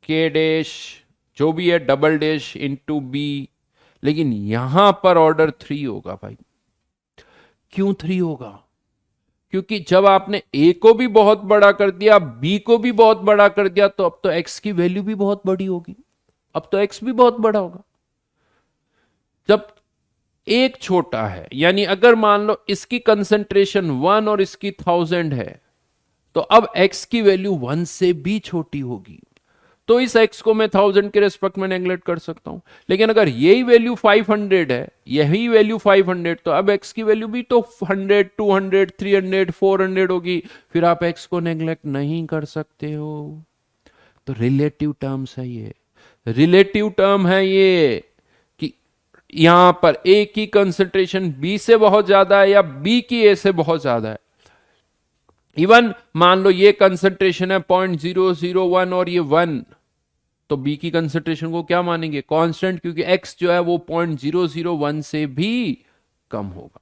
के डैश जो भी है डबल डैश इंटू बी, लेकिन यहां पर ऑर्डर 3 होगा भाई। क्यों 3 होगा? क्योंकि जब आपने ए को भी बहुत बड़ा कर दिया, बी को भी बहुत बड़ा कर दिया, तो अब तो एक्स की वैल्यू भी बहुत बड़ी होगी, अब तो एक्स भी बहुत बड़ा होगा। जब एक छोटा है, यानी अगर मान लो इसकी कंसंट्रेशन 1 और इसकी 1000 है, तो अब x की वैल्यू 1 से भी छोटी होगी, तो इस x को मैं 1000 के रेस्पेक्ट में नेगलेक्ट कर सकता हूं। लेकिन अगर यही वैल्यू 500 है, यही वैल्यू 500, तो अब x की वैल्यू भी तो 100, 200, 300, 400 होगी, फिर आप x को नेगलेक्ट नहीं कर सकते हो। तो रिलेटिव टर्म्स है ये, रिलेटिव टर्म है ये, कि यहां पर a की कंसंट्रेशन b से बहुत ज्यादा है या b की a से बहुत ज्यादा है। इवन मान लो ये कंसंट्रेशन है 0.001 और ये 1, तो बी की कंसंट्रेशन को क्या मानेंगे, कांस्टेंट, क्योंकि एक्स जो है वो 0.001 से भी कम होगा।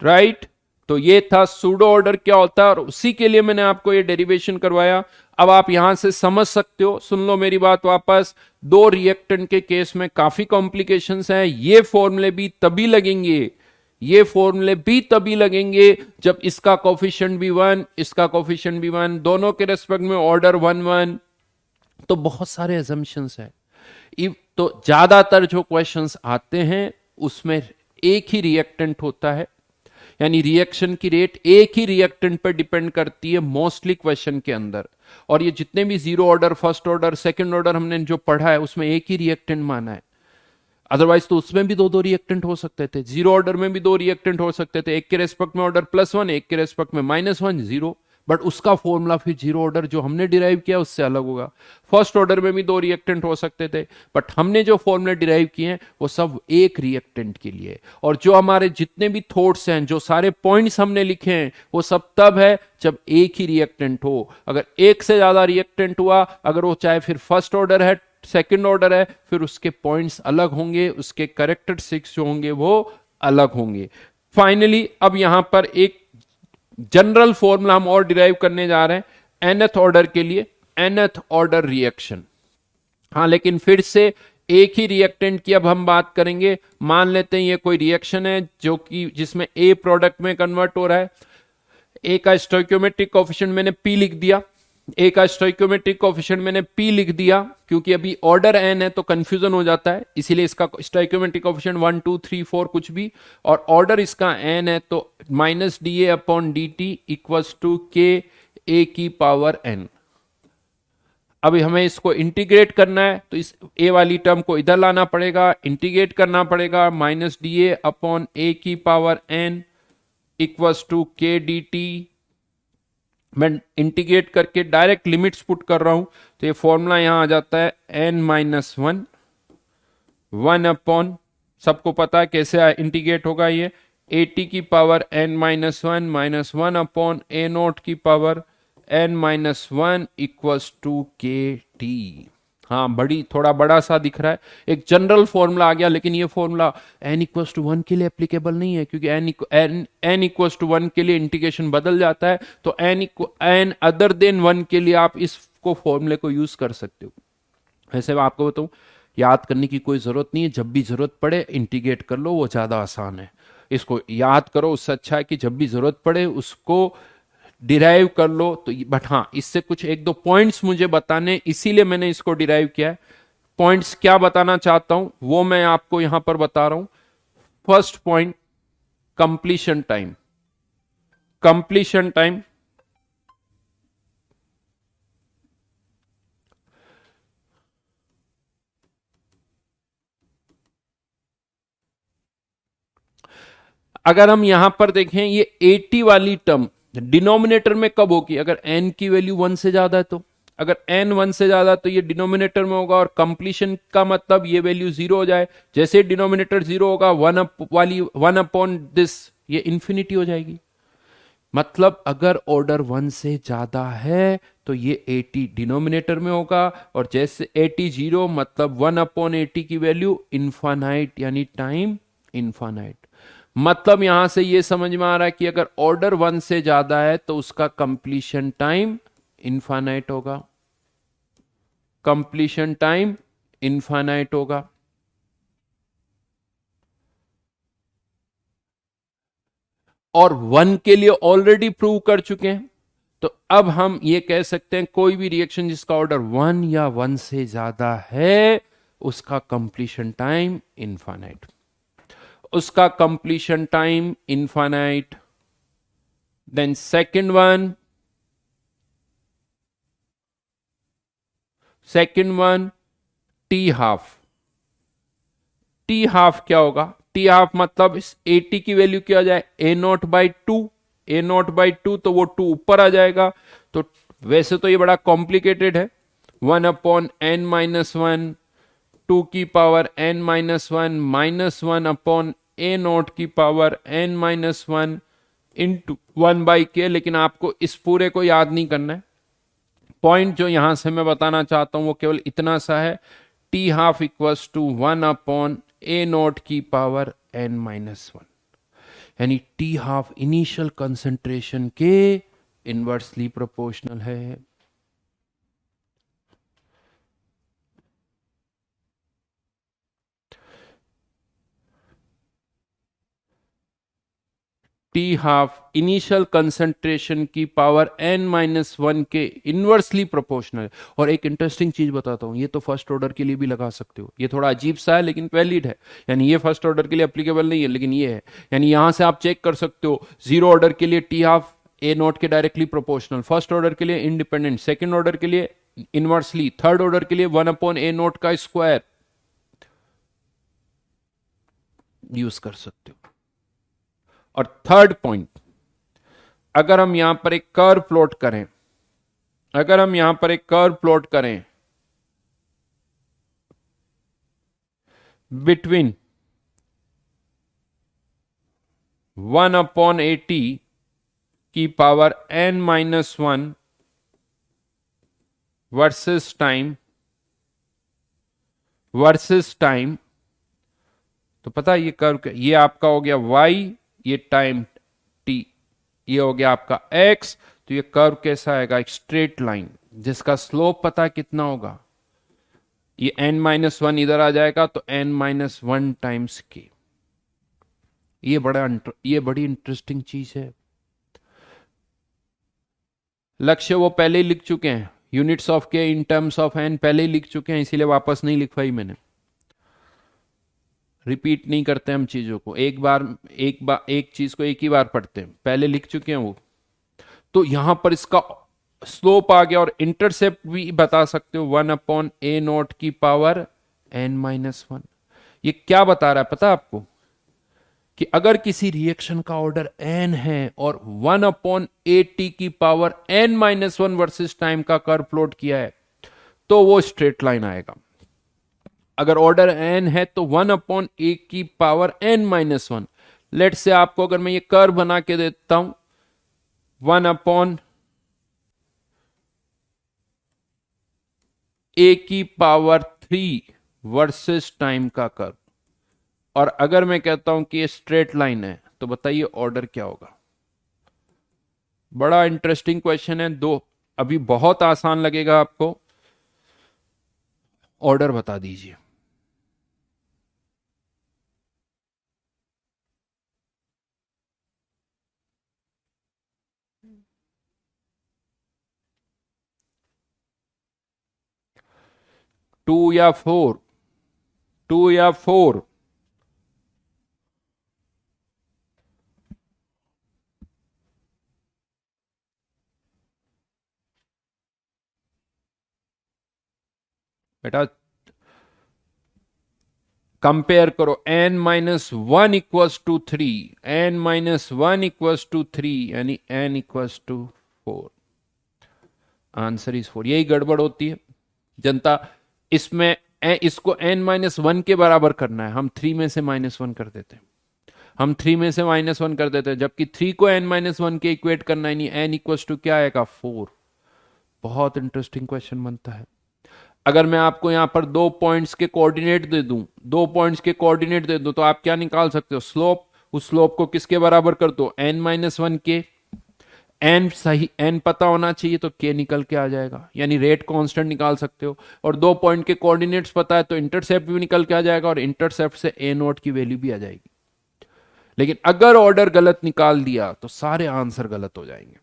राइट? तो ये था सूडो ऑर्डर क्या होता है, और उसी के लिए मैंने आपको ये डेरिवेशन करवाया। अब आप यहां से समझ सकते हो, सुन लो मेरी बात वापस, दो रिएक्टेंट के केस में काफी कॉम्प्लिकेशंस हैं। ये फॉर्मूले भी तभी लगेंगे, ये फॉर्मूले भी तभी लगेंगे जब इसका कोफिशिएंट भी 1, इसका कोफिशिएंट भी 1, दोनों के रेस्पेक्ट में ऑर्डर 1 1। तो बहुत सारे अजम्पशंस है। तो ज्यादातर जो क्वेश्चंस आते हैं उसमें एक ही रिएक्टेंट होता है, यानी रिएक्शन की रेट एक ही रिएक्टेंट पर डिपेंड करती है मोस्टली क्वेश्चन के अंदर। और ये जितने भी zero order, first order, second order हमने जो पढ़ा है उसमें एक ही रिएक्टेंट माना है। अदरवाइज तो उसमें भी दो दो रिएक्टेंट हो सकते थे, जीरो ऑर्डर में भी दो रिएक्टेंट हो सकते थे, एक के रेस्पेक्ट में ऑर्डर +1, एक के रेस्पेक्ट में -1, 0। बट उसका फॉर्मूला फिर जीरो ऑर्डर जो हमने डिराइव किया उससे अलग होगा। फर्स्ट ऑर्डर में भी दो रिएक्टेंट हो सकते थे, बट हमने जो फॉर्मूले डिराइव किए हैं वो सब एक रिएक्टेंट के लिए। और जो हमारे जितने भी थॉट्स हैं, जो सारे पॉइंट्स हमने लिखे हैं, वो सब तब है जब एक ही रिएक्टेंट हो। अगर एक से ज्यादा रिएक्टेंट हुआ, अगर वो चाहे फिर फर्स्ट ऑर्डर है, सेकंड ऑर्डर है, फिर उसके पॉइंट्स अलग होंगे, उसके कैरेक्टरिस्टिक्स जो होंगे वो अलग होंगे। फाइनली अब यहां पर एक जनरल फॉर्मूला हम और डिराइव करने जा रहे हैं nth ऑर्डर के लिए, nth ऑर्डर रिएक्शन। हाँ, लेकिन फिर से एक ही रिएक्टेंट की अब हम बात करेंगे। मान लेते हैं ये कोई रिएक्शन है जो कि जिसमें ए प्रोडक्ट में कन्वर्ट हो रहा है। ए का स्टोइकियोमेट्रिक कोएफिशिएंट मैंने पी लिख दिया, ए का स्टोइकियोमेट्रिक कोएफिशिएंट मैंने पी लिख दिया, क्योंकि अभी ऑर्डर एन है तो कंफ्यूजन हो जाता है, इसीलिए इसका स्टोइकियोमेट्रिक कोएफिशिएंट 1 2 3 4 कुछ भी, और ऑर्डर इसका एन है तो -dA/dt इक्वल्स टू के ए की पावर एन। अभी हमें इसको इंटीग्रेट करना है तो इस ए वाली टर्म को इधर लाना पड़ेगा, इंटीग्रेट करना पड़ेगा, -dA/A की पावर एन इक्वल्स टू के डी टी। मैं इंटीग्रेट करके डायरेक्ट लिमिट्स पुट कर रहा हूं तो ये फॉर्मूला यहां आ जाता है n-1 1 सबको पता है कैसे इंटीग्रेट होगा ये, at की पावर n-1 -1 a नोट की power n-1 equals to K T. हाँ, थोड़ा बड़ा सा दिख रहा है, एक जनरल फॉर्मूला आ गया, लेकिन ये फॉर्मूला n इक्वल्स टू 1 के लिए एप्लीकेबल नहीं है, क्योंकि n इक्वल्स टू 1 के लिए इंटीग्रेशन बदल जाता है। तो n अदर देन 1 के लिए आप इसको फॉर्मूले को यूज कर सकते हो। ऐसे मैं आपको बताऊं, याद करने की कोई जरूरत नहीं है, जब भी जरूरत पड़े इंटीग्रेट कर लो, वो ज्यादा आसान है। इसको याद करो, उससे अच्छा है कि जब भी जरूरत पड़े उसको डिराइव कर लो। तो बट हाँ, इससे कुछ एक दो पॉइंट्स मुझे बताने, इसीलिए मैंने इसको डिराइव किया है। पॉइंट्स क्या बताना चाहता हूं वो मैं आपको यहां पर बता रहा हूं। First point, completion time. Completion time, अगर हम यहां पर देखें ये 80 वाली टर्म डिनोमिनेटर में कब होगी, अगर n की वैल्यू 1 से ज्यादा है तो, अगर n 1 से ज्यादा तो ये डिनोमिनेटर में होगा, और कंप्लीशन का मतलब ये वैल्यू जीरो हो जाए, जैसे डिनोमिनेटर जीरो होगा वन अपॉन दिस ये इंफिनिटी हो जाएगी। मतलब अगर ऑर्डर 1 से ज्यादा है तो ये 80 डिनोमिनेटर में होगा, और जैसे 80 जीरो मतलब 1 अपॉन 80 की वैल्यू इनफाइनाइट यानी टाइम इनफाइनाइट। मतलब यहां से ये समझ में आ रहा है कि अगर ऑर्डर 1 से ज्यादा है तो उसका कंप्लीशन टाइम इनफाइनाइट होगा, कंप्लीशन टाइम इनफाइनाइट होगा। और 1 के लिए ऑलरेडी प्रूव कर चुके हैं, तो अब हम ये कह सकते हैं कोई भी रिएक्शन जिसका ऑर्डर 1 या 1 से ज्यादा है उसका कंप्लीशन टाइम इनफाइनाइट, उसका completion time infinite. Then second one T half. T half क्या होगा, टी हाफ मतलब इस 80 की वैल्यू क्या आ जाए A naught by two, A naught by two तो वो टू ऊपर आ जाएगा। तो वैसे तो ये बड़ा कॉम्प्लिकेटेड है, 1/n-1 टू की पावर n-1 -1/a0 की पावर n-1 इंटू 1/k। लेकिन आपको इस पूरे को याद नहीं करना है, पॉइंट जो यहां से मैं बताना चाहता हूं वो केवल इतना सा है, T half equals to 1/a0 की पावर n-1, यानी टी हाफ इनिशियल कंसंट्रेशन के इनवर्सली प्रोपोर्शनल है। टी हाफ इनिशियल कंसंट्रेशन की पावर n-1 के इनवर्सली प्रोपोर्शनल। और एक इंटरेस्टिंग चीज बताता हूं, ये तो फर्स्ट ऑर्डर के लिए भी लगा सकते हो, ये थोड़ा अजीब सा है लेकिन वैलिड है, यानी ये फर्स्ट ऑर्डर के लिए एप्लीकेबल नहीं है लेकिन ये है, यानी यहां से आप चेक कर सकते हो जीरो ऑर्डर के लिए टी हाफ ए नॉट के डायरेक्टली प्रोपोर्शनल, फर्स्ट ऑर्डर के लिए इंडिपेंडेंट, सेकेंड ऑर्डर के लिए इनवर्सली, थर्ड ऑर्डर के लिए 1/a0 का स्क्वायर यूज कर सकते हो। और थर्ड पॉइंट, अगर हम यहां पर एक कर्व प्लॉट करें, अगर हम यहां पर एक कर्व प्लॉट करें बिटवीन 1/80 की पावर n-1 वर्सेस टाइम तो पता है ये कर्व क्या, ये आपका हो गया y, ये टाइम t, ये हो गया आपका x। तो ये कर्व कैसा आएगा, एक स्ट्रेट लाइन जिसका स्लोप पता है कितना होगा, ये n-1 इधर आ जाएगा तो n-1 टाइम्स k। ये बड़ी इंटरेस्टिंग चीज है। लक्ष्य वो पहले ही लिख चुके हैं, यूनिट्स ऑफ के इन टर्म्स ऑफ एन पहले ही लिख चुके हैं, इसीलिए वापस नहीं लिखवाई मैंने, रिपीट नहीं करते हम चीजों को, एक चीज को एक ही बार पढ़ते हैं, पहले लिख चुके हैं वो। तो यहां पर इसका स्लोप आ गया, और इंटरसेप्ट भी बता सकते हो 1/a0 की पावर n-1। ये क्या बता रहा है पता आपको, कि अगर किसी रिएक्शन का ऑर्डर n है और 1/80 की पावर n-1 वर्सेस टाइम का कर्व प्लॉट किया है तो वो स्ट्रेट लाइन आएगा। अगर ऑर्डर n है तो 1/a की पावर n-1, लेट से आपको अगर मैं ये कर्व बना के देता हूं 1/a की पावर 3 वर्सेस टाइम का कर्व, और अगर मैं कहता हूं कि ये स्ट्रेट लाइन है तो बताइए ऑर्डर क्या होगा। बड़ा इंटरेस्टिंग क्वेश्चन है, दो अभी बहुत आसान लगेगा आपको, ऑर्डर बता दीजिए। टू या फोर, टू या फोर, बेटा कंपेयर करो, n-1 = 3, n-1 = 3 यानी n = 4, आंसर इज 4। यही गड़बड़ होती है जनता। इसमें इसको n-1 के बराबर करना है, हम 3 में से -1 कर देते हैं, हम 3 में से -1 कर देते हैं, जबकि 3 को n-1 के इक्वेट करना है, नहीं n = क्या आएगा 4। बहुत इंटरेस्टिंग क्वेश्चन बनता है। अगर मैं आपको यहां पर 2 पॉइंट्स के कोऑर्डिनेट दे दूं, 2 पॉइंट्स के कोऑर्डिनेट दे दूं, तो आप क्या निकाल सकते हो, स्लोप। उस स्लोप को किसके बराबर कर दो, n-1 के। n सही, n पता होना चाहिए तो k निकल के आ जाएगा, यानी रेट कांस्टेंट निकाल सकते हो। और 2 पॉइंट के कोऑर्डिनेट्स पता है तो इंटरसेप्ट भी निकल के आ जाएगा, और इंटरसेप्ट से a0 की वैल्यू भी आ जाएगी। लेकिन अगर ऑर्डर गलत निकाल दिया तो सारे आंसर गलत हो जाएंगे,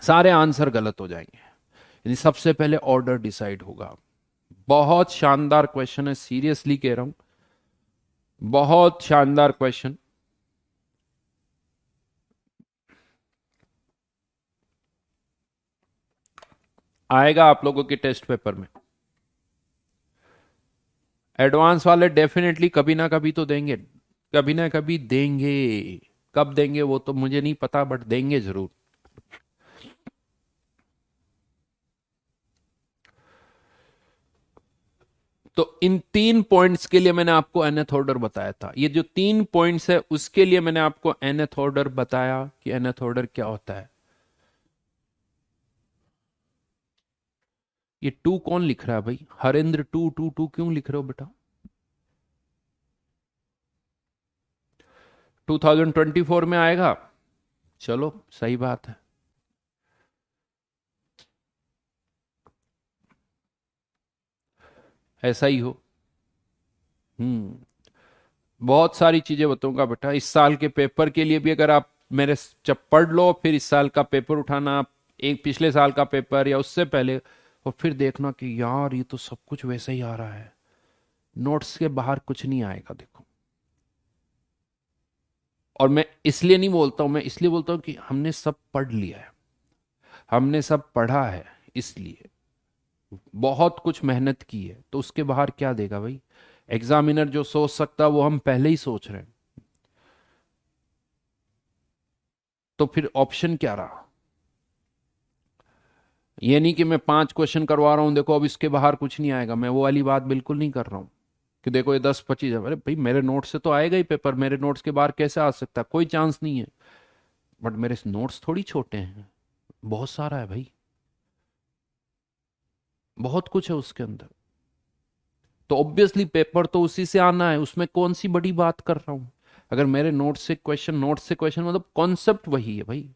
सारे आंसर गलत हो जाएंगे। यानी सबसे पहले ऑर्डर डिसाइड होगा। बहुत शानदार क्वेश्चन है, सीरियसली कह रहा हूं, बहुत शानदार क्वेश्चन। आएगा आप लोगों के टेस्ट पेपर में। एडवांस वाले डेफिनेटली कभी ना कभी तो देंगे, कभी ना कभी देंगे। कब देंगे वो तो मुझे नहीं पता, बट देंगे जरूर। तो इन 3 पॉइंट्स के लिए मैंने आपको nth ऑर्डर बताया था। ये जो 3 पॉइंट्स है उसके लिए मैंने आपको nth ऑर्डर बताया कि nth ऑर्डर क्या होता है। ये 2 कौन लिख रहा है भाई, हरेंद्र 2 2 2 क्यों लिख रहे हो बेटा। 2024 में आएगा, चलो सही बात है। ऐसा ही हो। बहुत सारी चीजें बताऊंगा बेटा। इस साल के पेपर के लिए भी अगर आप मेरे जब पढ़ लो, फिर इस साल का पेपर उठाना, आप एक पिछले साल का पेपर या उससे पहले, और फिर देखना कि यार ये तो सब कुछ वैसा ही आ रहा है, नोट्स के बाहर कुछ नहीं आएगा देखो। और मैं इसलिए नहीं बोलता हूं, मैं इसलिए बोलता हूं कि हमने सब पढ़ लिया है, हमने सब पढ़ा है, इसलिए बहुत कुछ मेहनत की है, तो उसके बाहर क्या देगा भाई। एग्जामिनर जो सोच सकता वो हम पहले ही सोच रहे हैं, तो फिर ऑप्शन क्या रहा। ये नहीं कि मैं 5 क्वेश्चन करवा रहा हूं, देखो अब इसके बाहर कुछ नहीं आएगा, मैं वो वाली बात बिल्कुल नहीं कर रहा हूं कि देखो ये 10-25 है। अरे भाई मेरे नोट्स से तो आएगा ही पेपर, मेरे नोट्स के बाहर कैसे आ सकता है, कोई चांस नहीं है। बट मेरे नोट्स थोड़ी छोटे हैं, बहुत सारा है भाई, बहुत कुछ है उसके अंदर। तो ऑब्वियसली पेपर तो उसी से आना है, उसमें कौन सी बड़ी बात कर रहा हूं। अगर मेरे नोट्स से क्वेश्चन मतलब कॉन्सेप्ट वही है भाई,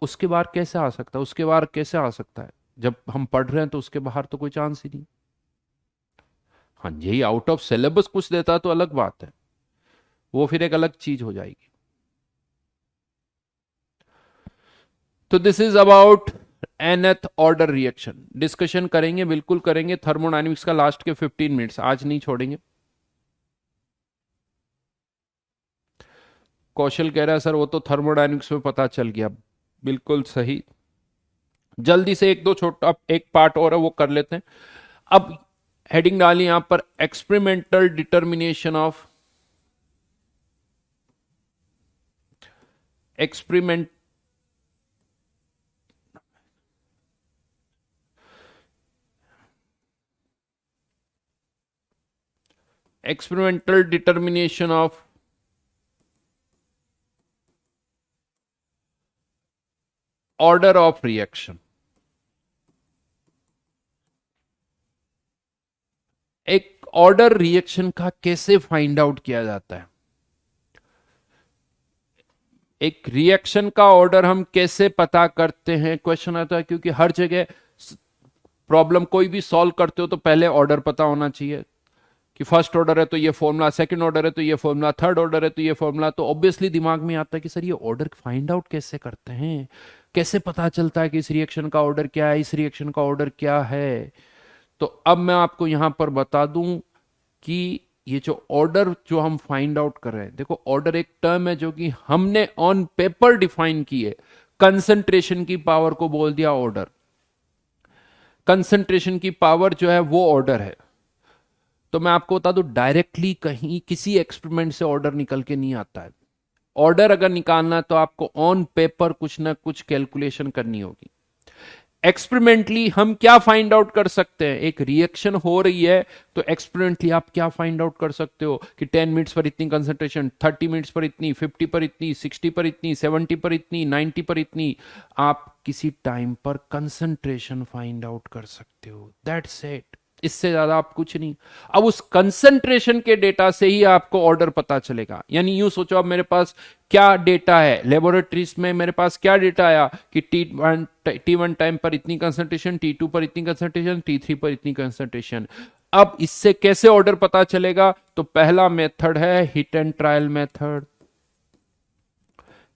उसके बाहर कैसे आ सकता है, उसके बाहर कैसे आ सकता है। जब हम पढ़ रहे हैं तो उसके बाहर तो कोई चांस ही नहीं। हाँ, यही आउट ऑफ सिलेबस कुछ देता तो अलग बात है, वो फिर एक अलग चीज हो जाएगी। तो this is about nth order reaction. Discussion करेंगे, बिल्कुल करेंगे, थर्मोडायनेमिक्स का लास्ट के 15 मिनट्स आज नहीं छोड़ेंगे। कौशल कह रहा है सर वो तो थर्मोडायनेमिक्स में पता चल गया, बिल्कुल सही। जल्दी से एक दो छोटा एक पार्ट और है वो कर लेते हैं। अब हेडिंग डाली यहां पर, experimental determination of experiment experimental determination of order of reaction. एक ऑर्डर रिएक्शन का कैसे फाइंड आउट किया जाता है, एक रिएक्शन का ऑर्डर हम कैसे पता करते हैं, क्वेश्चन आता है। क्योंकि हर जगह प्रॉब्लम कोई भी सॉल्व करते हो तो पहले ऑर्डर पता होना चाहिए कि फर्स्ट ऑर्डर है तो ये फॉर्मूला, सेकंड ऑर्डर है तो ये फॉर्मूला, थर्ड ऑर्डर है तो ये फॉर्मूला। तो ऑब्वियसली दिमाग में आता है कि सर ये ऑर्डर फाइंड आउट कैसे करते हैं, कैसे पता चलता है कि इस रिएक्शन का ऑर्डर क्या है, इस रिएक्शन का ऑर्डर क्या है। तो अब मैं आपको यहां पर बता दूं कि ये जो ऑर्डर जो हम फाइंड आउट कर रहे हैं, देखो ऑर्डर एक टर्म है जो कि हमने ऑन पेपर डिफाइन की है, कंसंट्रेशन की पावर को बोल दिया ऑर्डर। कंसंट्रेशन की पावर जो है वो ऑर्डर है। तो मैं आपको बता दूं, डायरेक्टली कहीं किसी एक्सपेरिमेंट से ऑर्डर निकल के नहीं आता है। ऑर्डर अगर निकालना है तो आपको ऑन पेपर कुछ ना कुछ कैलकुलेशन करनी होगी। एक्सपेरिमेंटली हम क्या फाइंड आउट कर सकते हैं, एक रिएक्शन हो रही है तो एक्सपेरिमेंटली आप क्या फाइंड आउट कर सकते हो कि 10 मिनट्स पर इतनी कंसंट्रेशन, 30 मिनट्स पर इतनी, 50 पर इतनी, 60 पर इतनी, 70 पर इतनी, 90 पर इतनी। आप किसी टाइम पर कंसंट्रेशन फाइंड आउट कर सकते हो, दैट्स इट। इससे ज्यादा आप कुछ नहीं। अब उस कंसंट्रेशन के डेटा से ही आपको ऑर्डर पता चलेगा। यानी यूं सोचो, अब मेरे पास क्या डेटा है लेबोरेटरीज में, मेरे पास क्या डेटा आया कि T1 टाइम पर इतनी कंसंट्रेशन, T2 पर इतनी कंसंट्रेशन, T3 पर इतनी कंसंट्रेशन। अब इससे कैसे ऑर्डर पता चलेगा? तो पहला मेथड है hit and trial method.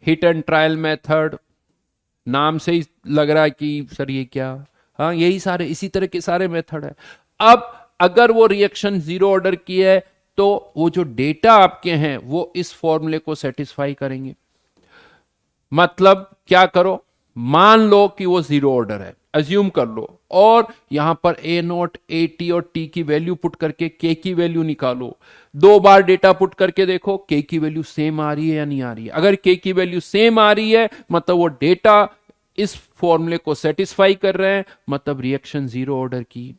Hit and trial method नाम से ही लग रहा है कि सर ये क्या, हाँ यही सारे इसी तरह के सारे मेथड है। अब अगर वो रिएक्शन जीरो ऑर्डर की है तो वो जो डेटा आपके हैं वो इस फॉर्मूले को सेटिस्फाई करेंगे। मतलब क्या करो, मान लो कि वो जीरो ऑर्डर है, अज्यूम कर लो, और यहां पर ए नोट, ए टी और टी की वैल्यू पुट करके के की वैल्यू निकालो। दो बार डेटा पुट करके देखो के की वैल्यू सेम आ रही है या नहीं आ रही है। अगर के की वैल्यू सेम आ रही है मतलब वो डेटा इस फॉर्मूले को सेटिस्फाई कर रहे हैं, मतलब रिएक्शन जीरो ऑर्डर की।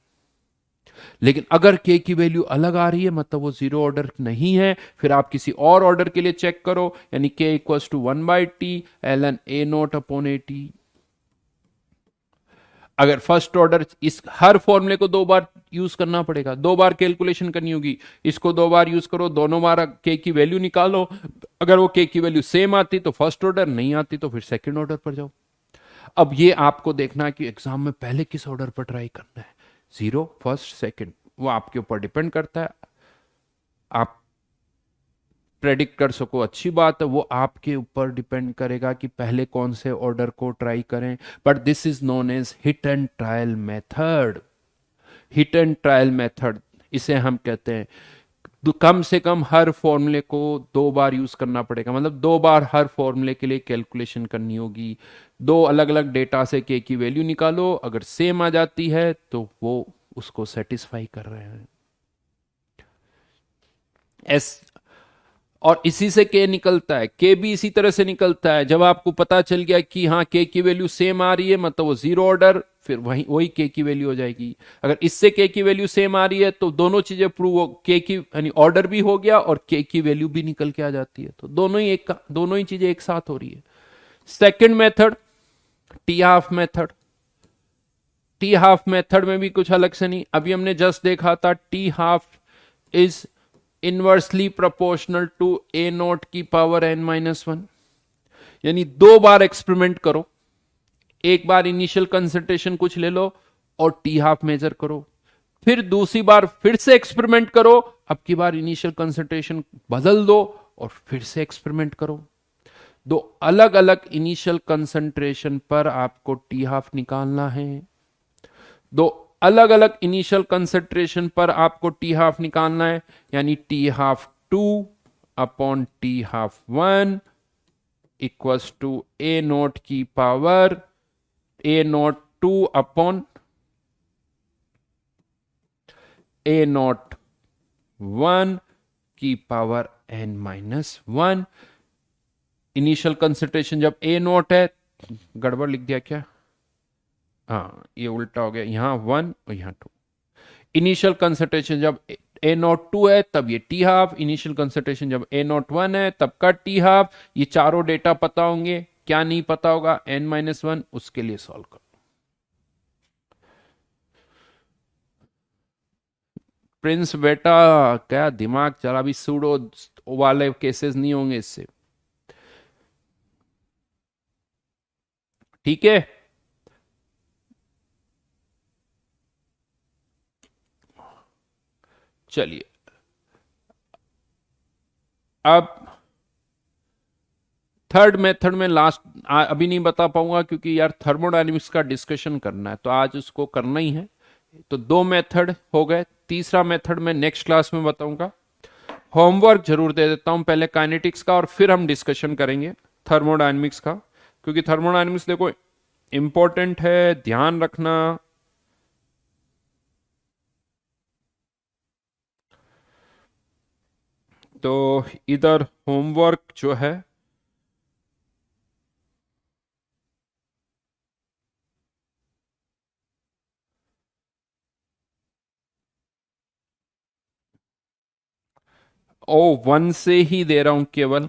लेकिन अगर के की वैल्यू अलग आ रही है मतलब वो जीरो ऑर्डर नहीं है। फिर आप किसी और ऑर्डर के लिए चेक करो, यानी K equals to 1/t ln A naught upon A T. अगर फर्स्ट ऑर्डर, इस हर फॉर्मूले को दो बार यूज करना पड़ेगा, दो बार कैलकुलेशन करनी होगी। इसको दो बार यूज करो, दोनों बार के की वैल्यू निकालो। अगर वो के की वैल्यू सेम आती तो फर्स्ट ऑर्डर, नहीं आती तो फिर सेकंड ऑर्डर पर जाओ। अब ये आपको देखना है कि एग्जाम में पहले किस ऑर्डर पर ट्राई करना है, जीरो, फर्स्ट, सेकंड, वो आपके ऊपर डिपेंड करता है। आप प्रेडिक्ट कर सको अच्छी बात है, वो आपके ऊपर डिपेंड करेगा कि पहले कौन से ऑर्डर को ट्राई करें। But this is known as hit and trial method. Hit and trial method इसे हम कहते हैं। तो कम से कम हर फॉर्मूले को दो बार यूज करना पड़ेगा, मतलब दो बार हर फॉर्मूले के लिए कैलकुलेशन करनी होगी। दो अलग अलग डेटा से के की वैल्यू निकालो, अगर सेम आ जाती है तो वो उसको सेटिस्फाई कर रहे हैं। एस, और इसी से के निकलता है, के भी इसी तरह से निकलता है। जब आपको पता चल गया कि हाँ के की वैल्यू सेम आ रही है मतलब वो जीरो ऑर्डर, फिर वही वही के की वैल्यू हो जाएगी। अगर इससे के की वैल्यू सेम आ रही है तो दोनों चीजें प्रूव हो, के की यानी ऑर्डर भी हो गया और के की वैल्यू भी निकल के आ जाती है। तो दोनों ही चीजें एक साथ हो रही है। Second method T half method. T half method में भी कुछ अलग से नहीं, अभी हमने जस्ट देखा था T half is inversely proportional to A naught की पावर n-1। यानी दो बार एक्सपेरिमेंट करो, एक बार इनिशियल कंसंट्रेशन कुछ ले लो और टी हाफ मेजर करो, फिर दूसरी बार फिर से एक्सपेरिमेंट करो, अब की बार इनिशियल कंसंट्रेशन बदल दो और फिर से एक्सपेरिमेंट करो। दो अलग अलग इनिशियल कंसंट्रेशन पर आपको टी हाफ निकालना है। दो अलग अलग इनिशियल कंसंट्रेशन पर आपको टी हाफ निकालना है, यानी T half 2 upon T half 1 equals to A naught की power A naught 2 upon A naught 1 की पावर n-1। इनिशियल कंसंट्रेशन जब ए नोट है, गड़बड़ लिख दिया क्या, हाँ ये उल्टा हो गया, यहां 1 और यहां 2। इनिशियल कंसंट्रेशन जब ए नॉट 2 है तब ये टी हाफ, इनिशियल कंसंट्रेशन जब ए नॉट 1 है तब का टी हाफ। ये चारों डेटा पता होंगे, क्या नहीं पता होगा, n-1, उसके लिए सॉल्व करो। प्रिंस बेटा क्या दिमाग चला, भी सूडो वाले केसेस नहीं होंगे इससे, ठीक है। चलिए अब थर्ड मेथड में लास्ट अभी नहीं बता पाऊंगा क्योंकि यार थर्मोडायनेमिक्स का डिस्कशन करना है तो आज उसको करना ही है। तो दो मेथड हो गए, तीसरा मेथड मैं नेक्स्ट क्लास में बताऊंगा। होमवर्क जरूर दे देता हूं, पहले काइनेटिक्स का और फिर हम डिस्कशन करेंगे थर्मोडायनेमिक्स का, क्योंकि थर्मोडायनेमिक्स देखो इंपॉर्टेंट है, ध्यान रखना। तो इधर होमवर्क जो है ओ 1 से ही दे रहा हूं केवल।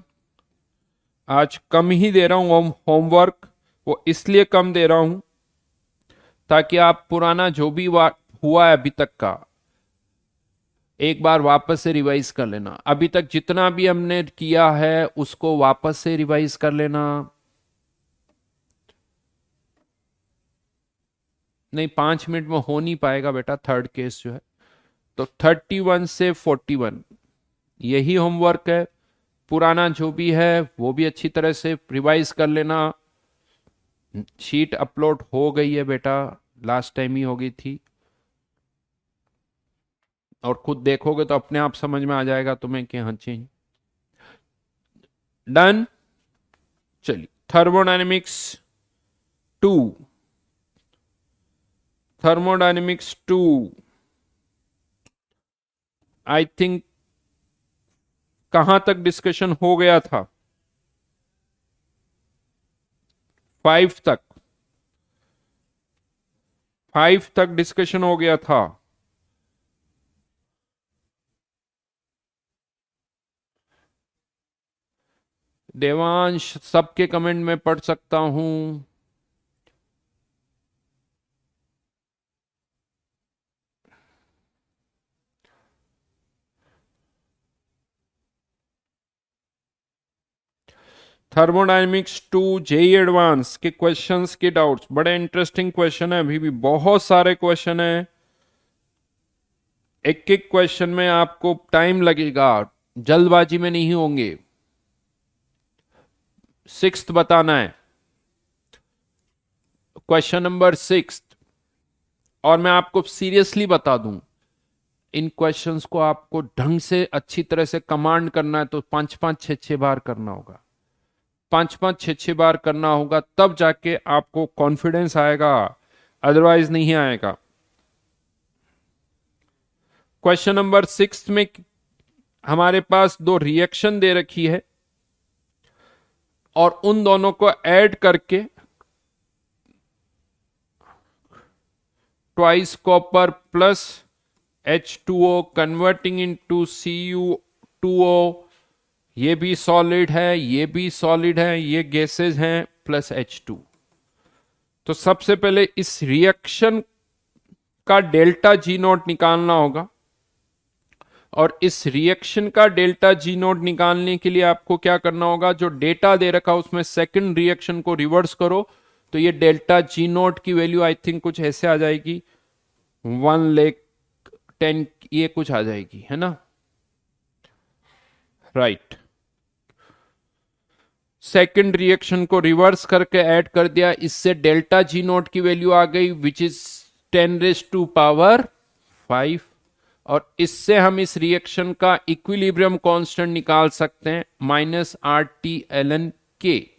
आज कम ही दे रहा हूं होमवर्क। वो इसलिए कम दे रहा हूं ताकि आप पुराना जो भी हुआ है अभी तक का एक बार वापस से रिवाइज कर लेना। अभी तक जितना भी हमने किया है उसको वापस से रिवाइज कर लेना। नहीं, 5 मिनट में हो नहीं पाएगा बेटा, थर्ड केस जो है। तो 31 से 41 यही होमवर्क है। पुराना जो भी है वो भी अच्छी तरह से रिवाइज कर लेना। शीट अपलोड हो गई है बेटा, लास्ट टाइम ही हो गई थी। और खुद देखोगे तो अपने आप समझ में आ जाएगा तुम्हें कि हाँ चेंज डन। चलिए, थर्मोडायनेमिक्स 2, थर्मोडायनेमिक्स 2 आई थिंक कहां तक डिस्कशन हो गया था? 5 तक, 5 तक डिस्कशन हो गया था। देवांश सबके कमेंट में पढ़ सकता हूं। थर्मोडायनेमिक्स 2 जेई एडवांस के क्वेश्चंस के डाउट्स, बड़े इंटरेस्टिंग क्वेश्चन है, अभी भी बहुत सारे क्वेश्चन है। एक एक क्वेश्चन में आपको टाइम लगेगा, जल्दबाजी में नहीं होंगे। 6th बताना है, क्वेश्चन नंबर 6। और मैं आपको सीरियसली बता दूं, इन क्वेश्चंस को आपको ढंग से अच्छी तरह से कमांड करना है तो 5-5 6-6 बार करना होगा। 5-5 6-6 बार करना होगा, तब जाके आपको कॉन्फिडेंस आएगा, अदरवाइज नहीं आएगा। क्वेश्चन नंबर 6 में हमारे पास दो रिएक्शन दे रखी है और उन दोनों को ऐड करके twice copper plus H2O converting into Cu2O। ये भी सॉलिड है, ये भी सॉलिड है, ये गैसेज हैं, प्लस H2। तो सबसे पहले इस रिएक्शन का डेल्टा जी नोट निकालना होगा। और इस रिएक्शन का डेल्टा जी नोट निकालने के लिए आपको क्या करना होगा, जो डेटा दे रखा उसमें सेकंड रिएक्शन को रिवर्स करो तो ये डेल्टा जी नोट की वैल्यू आई थिंक कुछ ऐसे आ जाएगी, 1,10,000 ये कुछ आ जाएगी, है ना? राइट। सेकंड रिएक्शन को रिवर्स करके ऐड कर दिया, इससे डेल्टा जी नोट की वैल्यू आ गई विच इज 10⁵ और इससे हम इस रिएक्शन का इक्विलिब्रियम कांस्टेंट निकाल सकते हैं -RT के।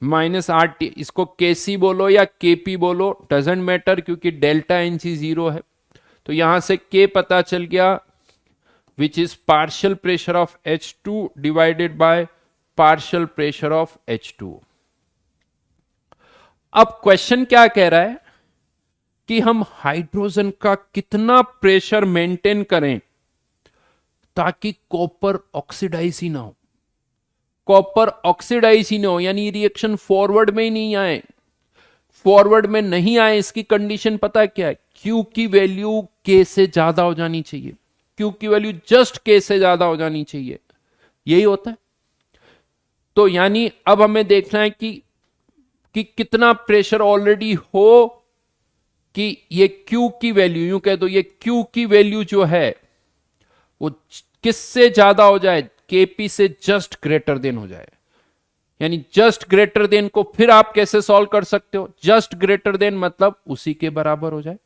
-RT, इसको केसी बोलो या केपी बोलो, डजेंट मैटर, क्योंकि डेल्टा एनसी 0 है। तो यहां से के पता चल गया which is partial pressure of H2 divided by partial pressure of H2। अब क्वेश्चन क्या कह रहा है कि हम हाइड्रोजन का कितना प्रेशर मेंटेन करें ताकि कॉपर ऑक्सीडाइज ही ना हो। कॉपर ऑक्सीडाइज ही ना हो यानी रिएक्शन फॉरवर्ड में ही नहीं आए। फॉरवर्ड में नहीं आए इसकी कंडीशन पता है क्या है? क्यू की वैल्यू के से ज्यादा हो जानी चाहिए। क्यू की वैल्यू जस्ट के से ज्यादा हो जानी चाहिए, यही होता है। तो यानी अब हमें देखना है कि कितना प्रेशर ऑलरेडी हो कि ये Q की वैल्यू, यूं कह दो ये Q की वैल्यू जो है वो किससे ज्यादा हो जाए, Kp से जस्ट ग्रेटर देन हो जाए। यानी जस्ट ग्रेटर देन को फिर आप कैसे सॉल्व कर सकते हो? जस्ट ग्रेटर देन मतलब उसी के बराबर हो जाए।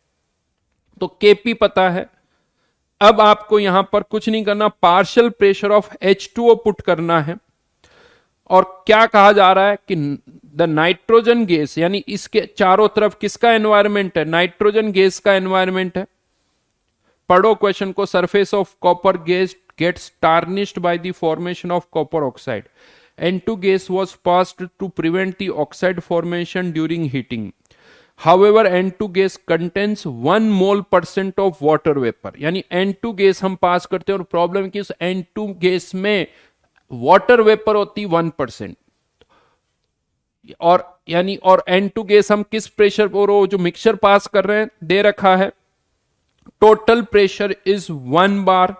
तो Kp पता है। अब आपको यहां पर कुछ नहीं करना, partial pressure of H2O put करना है। और क्या कहा जा रहा है कि द नाइट्रोजन गैस, यानी इसके चारों तरफ किसका एनवायरमेंट है? नाइट्रोजन गैस का एनवायरमेंट है। पढ़ो क्वेश्चन को, surface of copper gas gets tarnished by the formation of copper oxide. N2 gas was passed to prevent the oxide formation during heating. However, N2 gas contains 1 mole % of water vapor. यानी N2 gas हम पास करते हैं और problem की उस N2 gas में water vapour होती 1%, और यानी और N2 गैस हम किस प्रेशर पर, वो जो मिक्सचर पास कर रहे हैं दे रखा है टोटल प्रेशर इज 1 बार,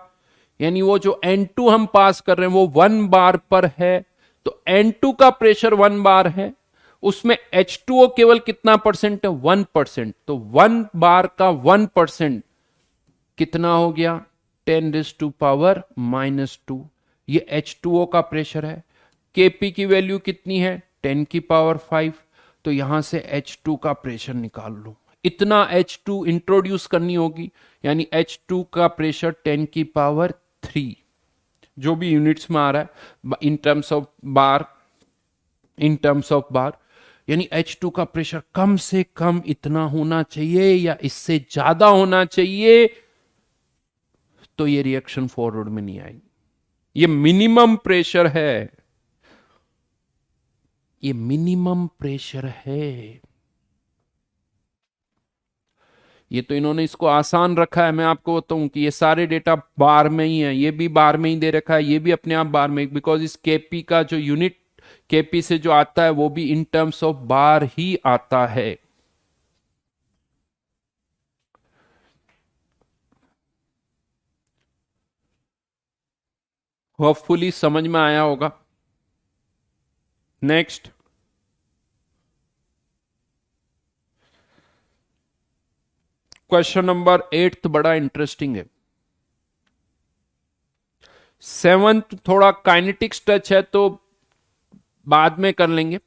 यानी वो जो N2 हम पास कर रहे हैं वो 1 बार पर है, तो N2 का प्रेशर 1 बार है, उसमें H2O केवल कितना परसेंट है 1%, तो 1 बार का 1% कितना हो गया 10⁻⁻², ये H2O का प्रेशर है। Kp की वैल्यू कितनी है 10⁵, तो यहां से H2 का प्रेशर निकाल लो, इतना H2 इंट्रोड्यूस करनी होगी, यानी H2 का प्रेशर 10⁻3, जो भी यूनिट्स में आ रहा है इन टर्म्स ऑफ बार, यानी H2 का प्रेशर कम से कम इतना होना चाहिए या इससे ज्यादा होना चाहिए, तो ये रिएक्शन फॉरवर्ड में नहीं आएगी। ये मिनिमम प्रेशर है, ये मिनिमम प्रेशर है। ये तो इन्होंने इसको आसान रखा है, मैं आपको बताऊं कि ये सारे डेटा बार में ही है, ये भी बार में ही दे रखा है, ये भी अपने आप बार में, बिकॉज इस केपी का जो यूनिट केपी से जो आता है वो भी इन टर्म्स ऑफ बार ही आता है। होपफुली समझ में आया होगा। नेक्स्ट क्वेश्चन नंबर 8 बड़ा इंटरेस्टिंग है। 7th थोड़ा काइनेटिक्स टच है तो बाद में कर लेंगे,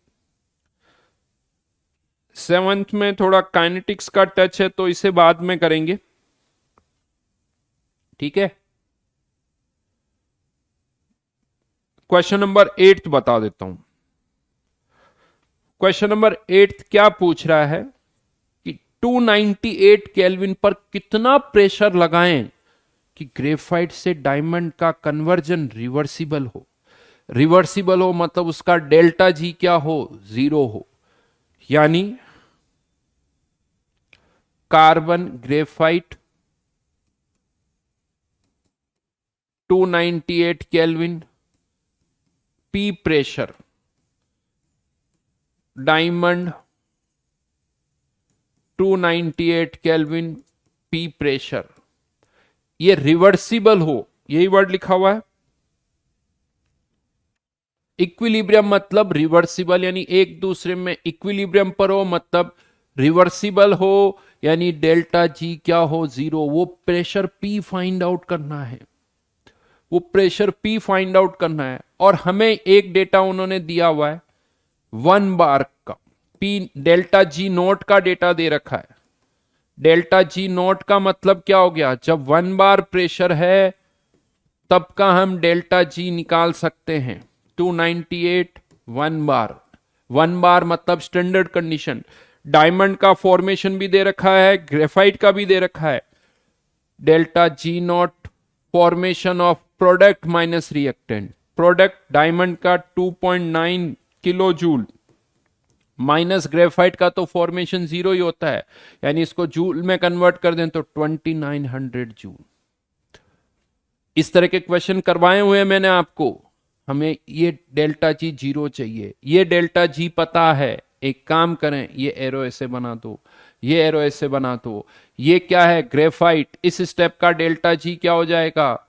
7th में थोड़ा काइनेटिक्स का टच है तो इसे बाद में करेंगे, ठीक है। क्वेश्चन नंबर 8 बता देता हूं। क्वेश्चन नंबर 8 क्या पूछ रहा है कि 298 केल्विन पर कितना प्रेशर लगाएं कि ग्रेफाइट से डायमंड का कन्वर्जन रिवर्सिबल हो। रिवर्सिबल हो मतलब उसका डेल्टा जी क्या हो 0 हो, यानी carbon graphite 298 kelvin, P pressure, diamond 298 kelvin, P pressure, ये रिवर्सिबल हो, यही वर्ड लिखा हुआ है। इक्विलिब्रियम मतलब रिवर्सिबल, यानी एक दूसरे में इक्विलिब्रियम पर हो मतलब रिवर्सिबल हो, यानी डेल्टा जी क्या हो 0। वो प्रेशर पी फाइंड आउट करना है, वो प्रेशर पी फाइंड आउट करना है, और हमें एक डेटा उन्होंने दिया हुआ है 1 बार का, पी डेल्टा जी नोट का डेटा दे रखा है। डेल्टा जी नोट का मतलब क्या हो गया, जब 1 बार प्रेशर है तब का हम डेल्टा जी निकाल सकते हैं। 298 1 बार, 1 बार मतलब स्टैंडर्ड कंडीशन। डायमंड का फॉर्मेशन भी दे रखा है, ग्रेफाइट का भी दे रखा है। Delta G not formation of product minus reactant, product diamond का 2.9 किलो जूल माइनस ग्रेफाइट का तो फॉर्मेशन 0 ही होता है, यानी इसको जूल में कन्वर्ट कर दें तो 2900 जूल। इस तरह के क्वेश्चन करवाए हुए हैं मैंने आपको। हमें ये डेल्टा जी 0 चाहिए, ये डेल्टा जी पता है। एक काम करें, ये एरो ऐसे बना दो, ये एरो ऐसे बना दो। ये क्या है ग्रेफाइट, इस स्टेप का डेल्टा जी क्या हो जाएगा,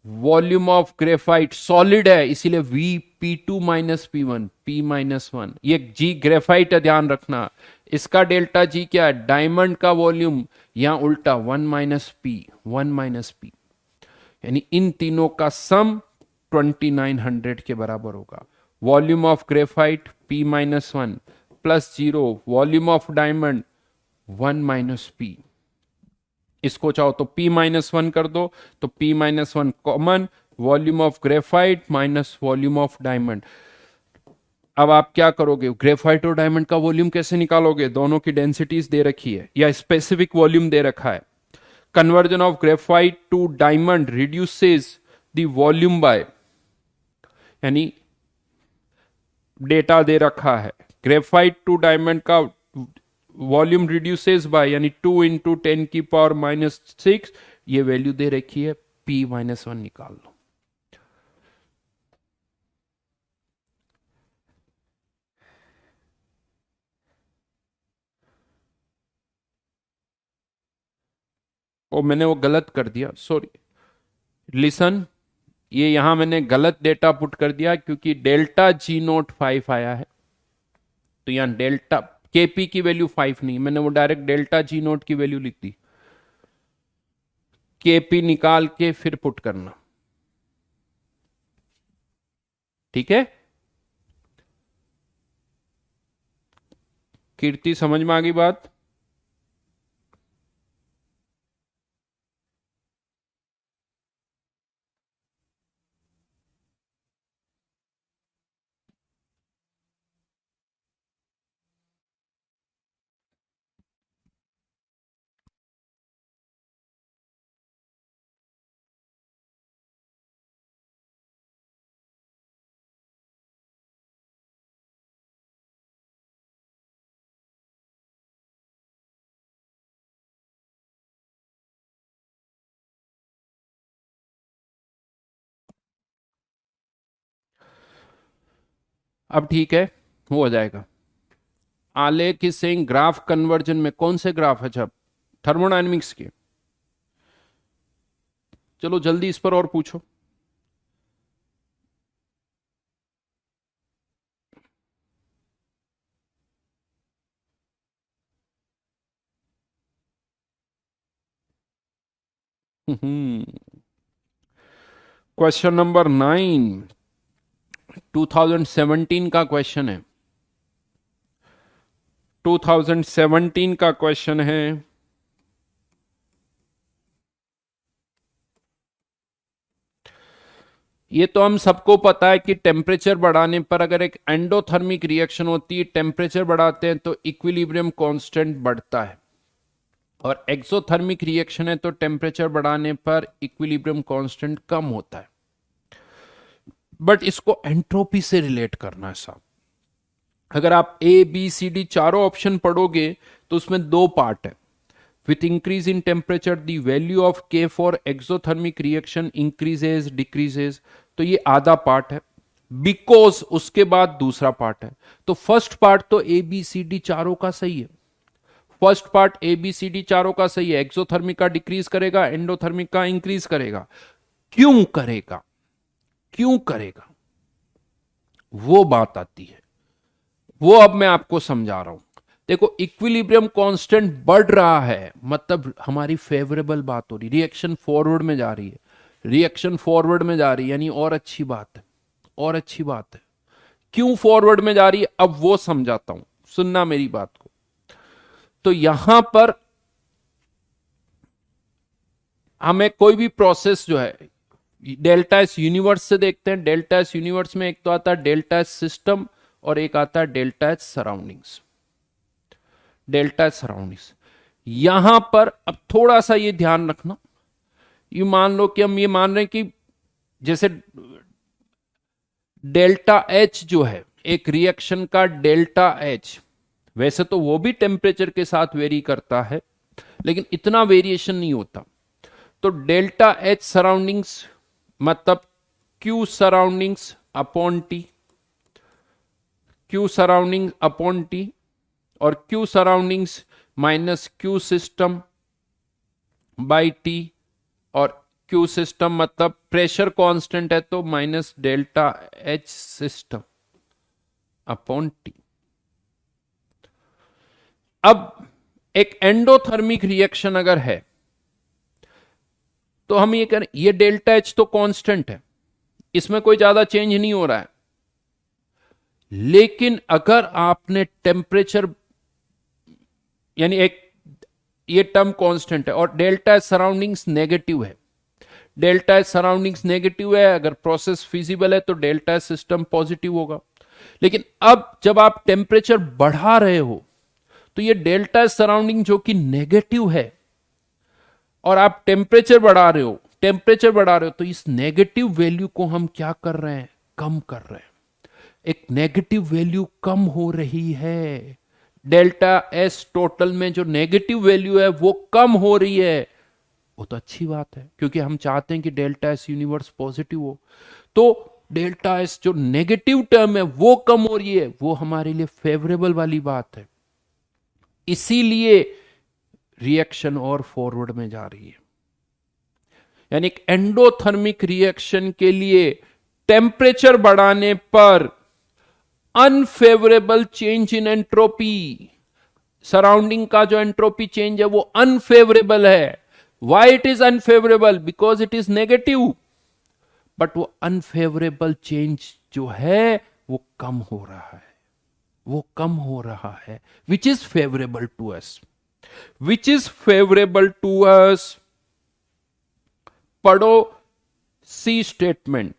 वॉल्यूम ऑफ ग्रेफाइट सॉलिड है इसीलिए we P2 minus P1, P minus 1। ये जी ग्रेफाइट है, ध्यान रखना। इसका डेल्टा जी क्या है, डायमंड का वॉल्यूम, यहां उल्टा 1 माइनस P, 1 माइनस P, यानी इन तीनों का सम 2900 के बराबर होगा। Volume of graphite P minus 1 plus 0, volume of diamond 1 minus P। इसको चाहो तो P माइनस 1 कर दो, तो P minus 1 common, volume of graphite minus volume of diamond. अब आप क्या करोगे, ग्रेफाइट और डायमंड का वॉल्यूम कैसे निकालोगे, दोनों की डेंसिटीज दे रखी है या स्पेसिफिक वॉल्यूम दे रखा है। Conversion of graphite to diamond reduces the volume by, यानी डेटा दे रखा है ग्रेफाइट टू डायमंड का वॉल्यूम रिड्यूसेस बाय, यानी 2 × 10⁻⁻⁶, ये वैल्यू दे रखी है, P-1 निकाल लो। ओ मैंने वो गलत कर दिया, सॉरी, लिसन, ये यहां मैंने गलत डेटा पुट कर दिया क्योंकि डेल्टा G05 आया है, तो यहां डेल्टा केपी की वैल्यू 5 नहीं, मैंने वो डायरेक्ट डेल्टा G0 की वैल्यू लिख दी। केपी निकाल के फिर पुट करना, ठीक है। कीर्ति समझ में आ गई बात? अब ठीक है, वो हो जाएगा। आलेख इज सेइंग ग्राफ कन्वर्जन में कौन से ग्राफ है? अच्छा, थर्मोडायनेमिक्स के। चलो जल्दी इस पर और पूछो। क्वेश्चन नंबर 9 2017 का क्वेश्चन है, 2017 का क्वेश्चन है। ये तो हम सबको पता है कि टेम्परेचर बढ़ाने पर अगर एक एंडोथर्मिक रिएक्शन होती है, टेम्परेचर बढ़ाते हैं तो इक्विलिब्रियम कांस्टेंट बढ़ता है, और एक्सोथर्मिक रिएक्शन है तो टेम्परेचर बढ़ाने पर इक्विलिब्रियम कांस्टेंट कम होता है। बट इसको एंट्रोपी से रिलेट करना है साहब। अगर आप A, B, C, D चारों ऑप्शन पढ़ोगे तो उसमें दो पार्ट है। With increase in temperature the value of K for exothermic reaction increases decreases, तो ये आधा पार्ट है। बिकॉज उसके बाद दूसरा पार्ट है। तो फर्स्ट पार्ट तो A, B, C, D चारों का सही है। First part A, B, C, D चारों का सही है। एक्सोथर्मिक का डिक्रीज करेगा, एंडोथर्मिक का इंक्रीज करेगा। क्यों करेगा, क्यों करेगा, वो बात आती है, वो अब मैं आपको समझा रहा हूं। देखो, इक्विलिब्रियम कांस्टेंट बढ़ रहा है, मतलब हमारी फेवरेबल बात हो रही, रिएक्शन फॉरवर्ड में जा रही है, रिएक्शन फॉरवर्ड में जा रही है, यानी और अच्छी बात है, और अच्छी बात है। क्यों फॉरवर्ड में जा रही है अब वो समझाता हूं, सुनना मेरी बात को। तो यहां पर हमें कोई भी प्रोसेस जो है डेल्टा एस यूनिवर्स से देखते हैं। डेल्टा एस यूनिवर्स में एक तो आता है डेल्टा एस सिस्टम और एक आता है delta S surroundings. Delta S surroundings, यहां पर अब थोड़ा सा ये ध्यान रखना। ये मान लो कि हम ये मान रहे हैं कि जैसे डेल्टा एच जो है एक रिएक्शन का डेल्टा एच, वैसे तो वो भी टेम्परेचर के साथ वेरी करता है लेकिन इतना वेरिएशन नहीं होता। तो डेल्टा एच सराउंडिंग्स मतलब Q surroundings upon T, Q surroundings upon T, और Q surroundings minus Q system by T, और क्यू सिस्टम मतलब प्रेशर कांस्टेंट है तो minus delta H system upon T. अब एक एंडोथर्मिक रिएक्शन अगर है तो हम ये करें, ये डेल्टा एच तो कांस्टेंट है, इसमें कोई ज्यादा चेंज नहीं हो रहा है। लेकिन अगर आपने टेम्परेचर, यानी एक ये टर्म कांस्टेंट है और डेल्टा एच सराउंडिंग्स नेगेटिव है, डेल्टा एच सराउंडिंग्स नेगेटिव है, अगर प्रोसेस फिजिबल है तो डेल्टा एच सिस्टम पॉजिटिव होगा। लेकिन अब जब आप टेम्परेचर बढ़ा रहे हो तो ये डेल्टा एच सराउंडिंग जो कि नेगेटिव है और आप टेम्परेचर बढ़ा रहे हो टेम्परेचर बढ़ा रहे हो तो इस नेगेटिव वैल्यू को हम क्या कर रहे हैं, कम कर रहे हैं। एक नेगेटिव वैल्यू कम हो रही है, डेल्टा एस टोटल में जो नेगेटिव वैल्यू है वो कम हो रही है, वो तो अच्छी बात है, क्योंकि हम चाहते हैं कि डेल्टा एस यूनिवर्स पॉजिटिव हो। तो डेल्टा एस जो नेगेटिव टर्म है वो कम हो रही है, वो हमारे लिए फेवरेबल वाली बात है, इसीलिए रिएक्शन और फॉरवर्ड में जा रही है। यानी एक एंडोथर्मिक रिएक्शन के लिए टेम्परेचर बढ़ाने पर unfavourable change in entropy, surrounding का जो एंट्रोपी चेंज है वो अनफेवरेबल है। Why it is unfavourable? Because it is negative, but वो अनफेवरेबल चेंज जो है वो कम हो रहा है, वो कम हो रहा है, which is favourable to us, which is favourable to us. पढ़ो C statement,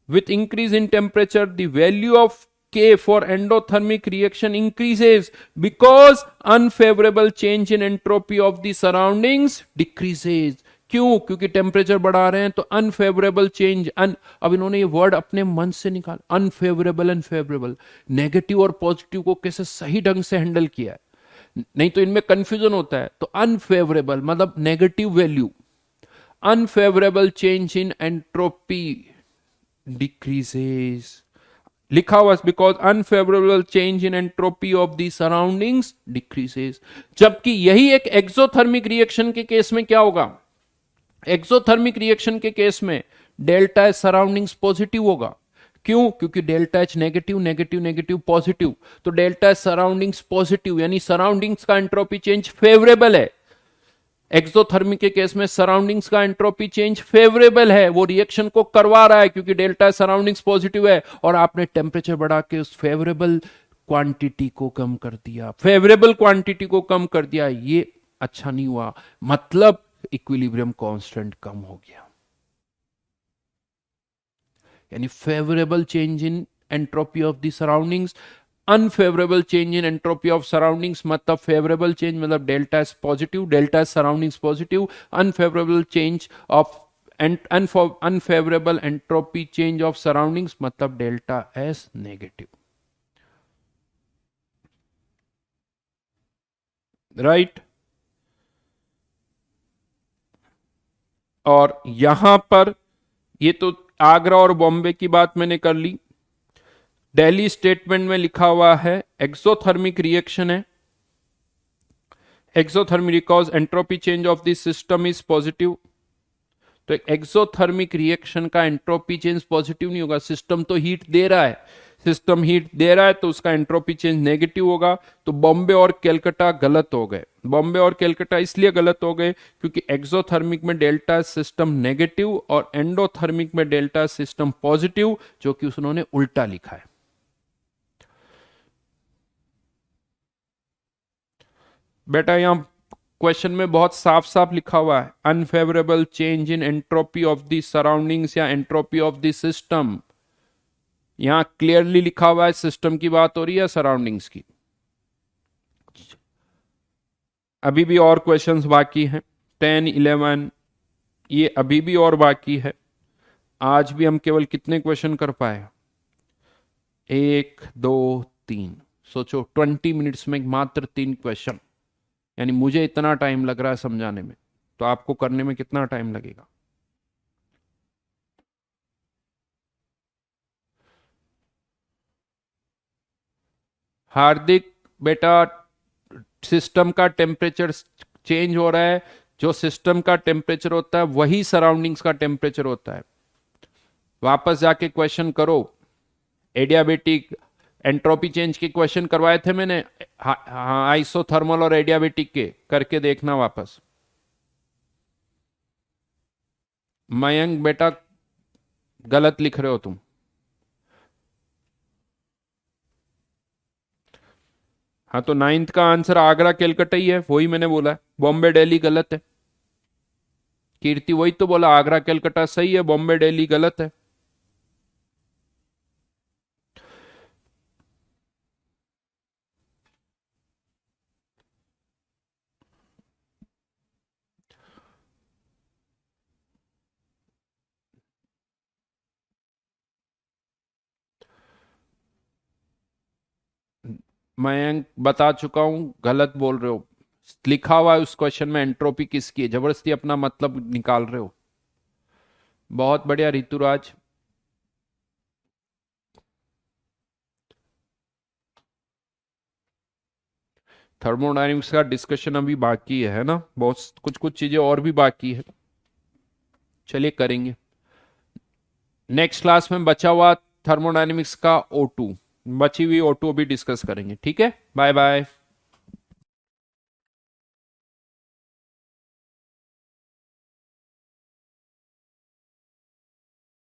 with increase in temperature the value of K for endothermic reaction increases because unfavorable change in entropy of the surroundings decreases। क्यों? क्योंकि temperature बढ़ा रहे हैं तो unfavourable change अब इन्होंने ये वर्ड अपने मन से निकाला, अनफेवरेबल, अनफेवरेबल, नेगेटिव और पॉजिटिव को कैसे सही ढंग से हैंडल किया है, नहीं तो इनमें कंफ्यूजन होता है। तो अनफेवरेबल मतलब negative value, unfavourable change in entropy decreases, लिखा हुआ because unfavourable change in entropy of the surroundings decreases. जबकि यही एक एक्सोथर्मिक रिएक्शन के केस में क्या होगा, एक्सोथर्मिक रिएक्शन के केस में डेल्टा एच सराउंडिंग्स पॉजिटिव होगा। क्यों? क्योंकि delta H negative, negative, negative, positive, तो डेल्टा एच सराउंडिंग्स पॉजिटिव, यानी सराउंडिंग्स का एंट्रोपी चेंज फेवरेबल है। एक्सोथर्मिक के केस में सराउंडिंग्स का एंट्रोपी चेंज फेवरेबल है, वो रिएक्शन को करवा रहा है क्योंकि डेल्टा सराउंडिंग्स पॉजिटिव है, और आपने टेम्परेचर बढ़ा के उस फेवरेबल क्वांटिटी को कम कर दिया, फेवरेबल क्वांटिटी को कम कर दिया, ये अच्छा नहीं हुआ, मतलब इक्विलिब्रियम कांस्टेंट कम हो गया। यानी favourable change in entropy of the surroundings, unfavourable change in entropy of surroundings मतलब फेवरेबल चेंज, मतलब delta S positive, delta S surroundings positive, unfavourable change of unfavourable entropy change of surroundings मतलब delta S negative. Right, और यहां पर ये तो आगरा और बॉम्बे की बात मैंने कर ली। दिल्ली स्टेटमेंट में लिखा हुआ है एक्सोथर्मिक रिएक्शन है, exothermic because entropy change of the system is positive. तो एक एक्सोथर्मिक रिएक्शन का एंट्रोपी चेंज पॉजिटिव नहीं होगा, सिस्टम तो हीट दे रहा है, सिस्टम हीट दे रहा है तो उसका एंट्रोपी चेंज नेगेटिव होगा। तो बॉम्बे और कैलकाटा गलत हो गए, बॉम्बे और कैलकाटा इसलिए गलत हो गए क्योंकि एक्सोथर्मिक में डेल्टा सिस्टम नेगेटिव और एंडोथर्मिक में डेल्टा सिस्टम पॉजिटिव, जो कि उन्होंने उल्टा लिखा है। बेटा यहां क्वेश्चन में बहुत साफ साफ लिखा हुआ है unfavourable change in entropy of the surroundings या एंट्रोपी ऑफ द सिस्टम। यहां क्लियरली लिखा हुआ है सिस्टम की बात हो रही है सराउंडिंग्स की। अभी भी और क्वेश्चंस बाकी हैं, 10, 11, ये अभी भी और बाकी है। आज भी हम केवल कितने क्वेश्चन कर पाए, 1, 2, 3, सोचो 20 मिनट्स में मात्र 3 क्वेश्चन, यानी मुझे इतना टाइम लग रहा है समझाने में, तो आपको करने में कितना टाइम लगेगा। हार्दिक बेटा, सिस्टम का टेम्परेचर चेंज हो रहा है, जो सिस्टम का टेम्परेचर होता है वही सराउंडिंग्स का टेम्परेचर होता है। वापस जाके क्वेश्चन करो, एडियाबेटिक एंट्रोपी चेंज के क्वेश्चन करवाए थे मैंने, हाँ आइसोथर्मल और एडियाबेटिक के, करके देखना वापस। मयंक बेटा गलत लिख रहे हो तुम, हाँ तो 9th का आंसर आगरा कैलकाटा ही है, वही मैंने बोला, बॉम्बे दिल्ली गलत है। कीर्ति वही तो बोला, आगरा कैलकाटा सही है, बॉम्बे दिल्ली गलत है। मैं बता चुका हूं, गलत बोल रहे हो। लिखा हुआ है उस क्वेश्चन में एंट्रोपी किसकी है, जबरदस्ती अपना मतलब निकाल रहे हो। बहुत बढ़िया ऋतुराज। थर्मोडायनेमिक्स का डिस्कशन अभी बाकी है ना, बहुत कुछ कुछ चीजें और भी बाकी है। चलिए करेंगे नेक्स्ट क्लास में। बचा हुआ थर्मोडायनेमिक्स का O2, बची हुई O2 भी डिस्कस करेंगे। ठीक है, बाय बाय।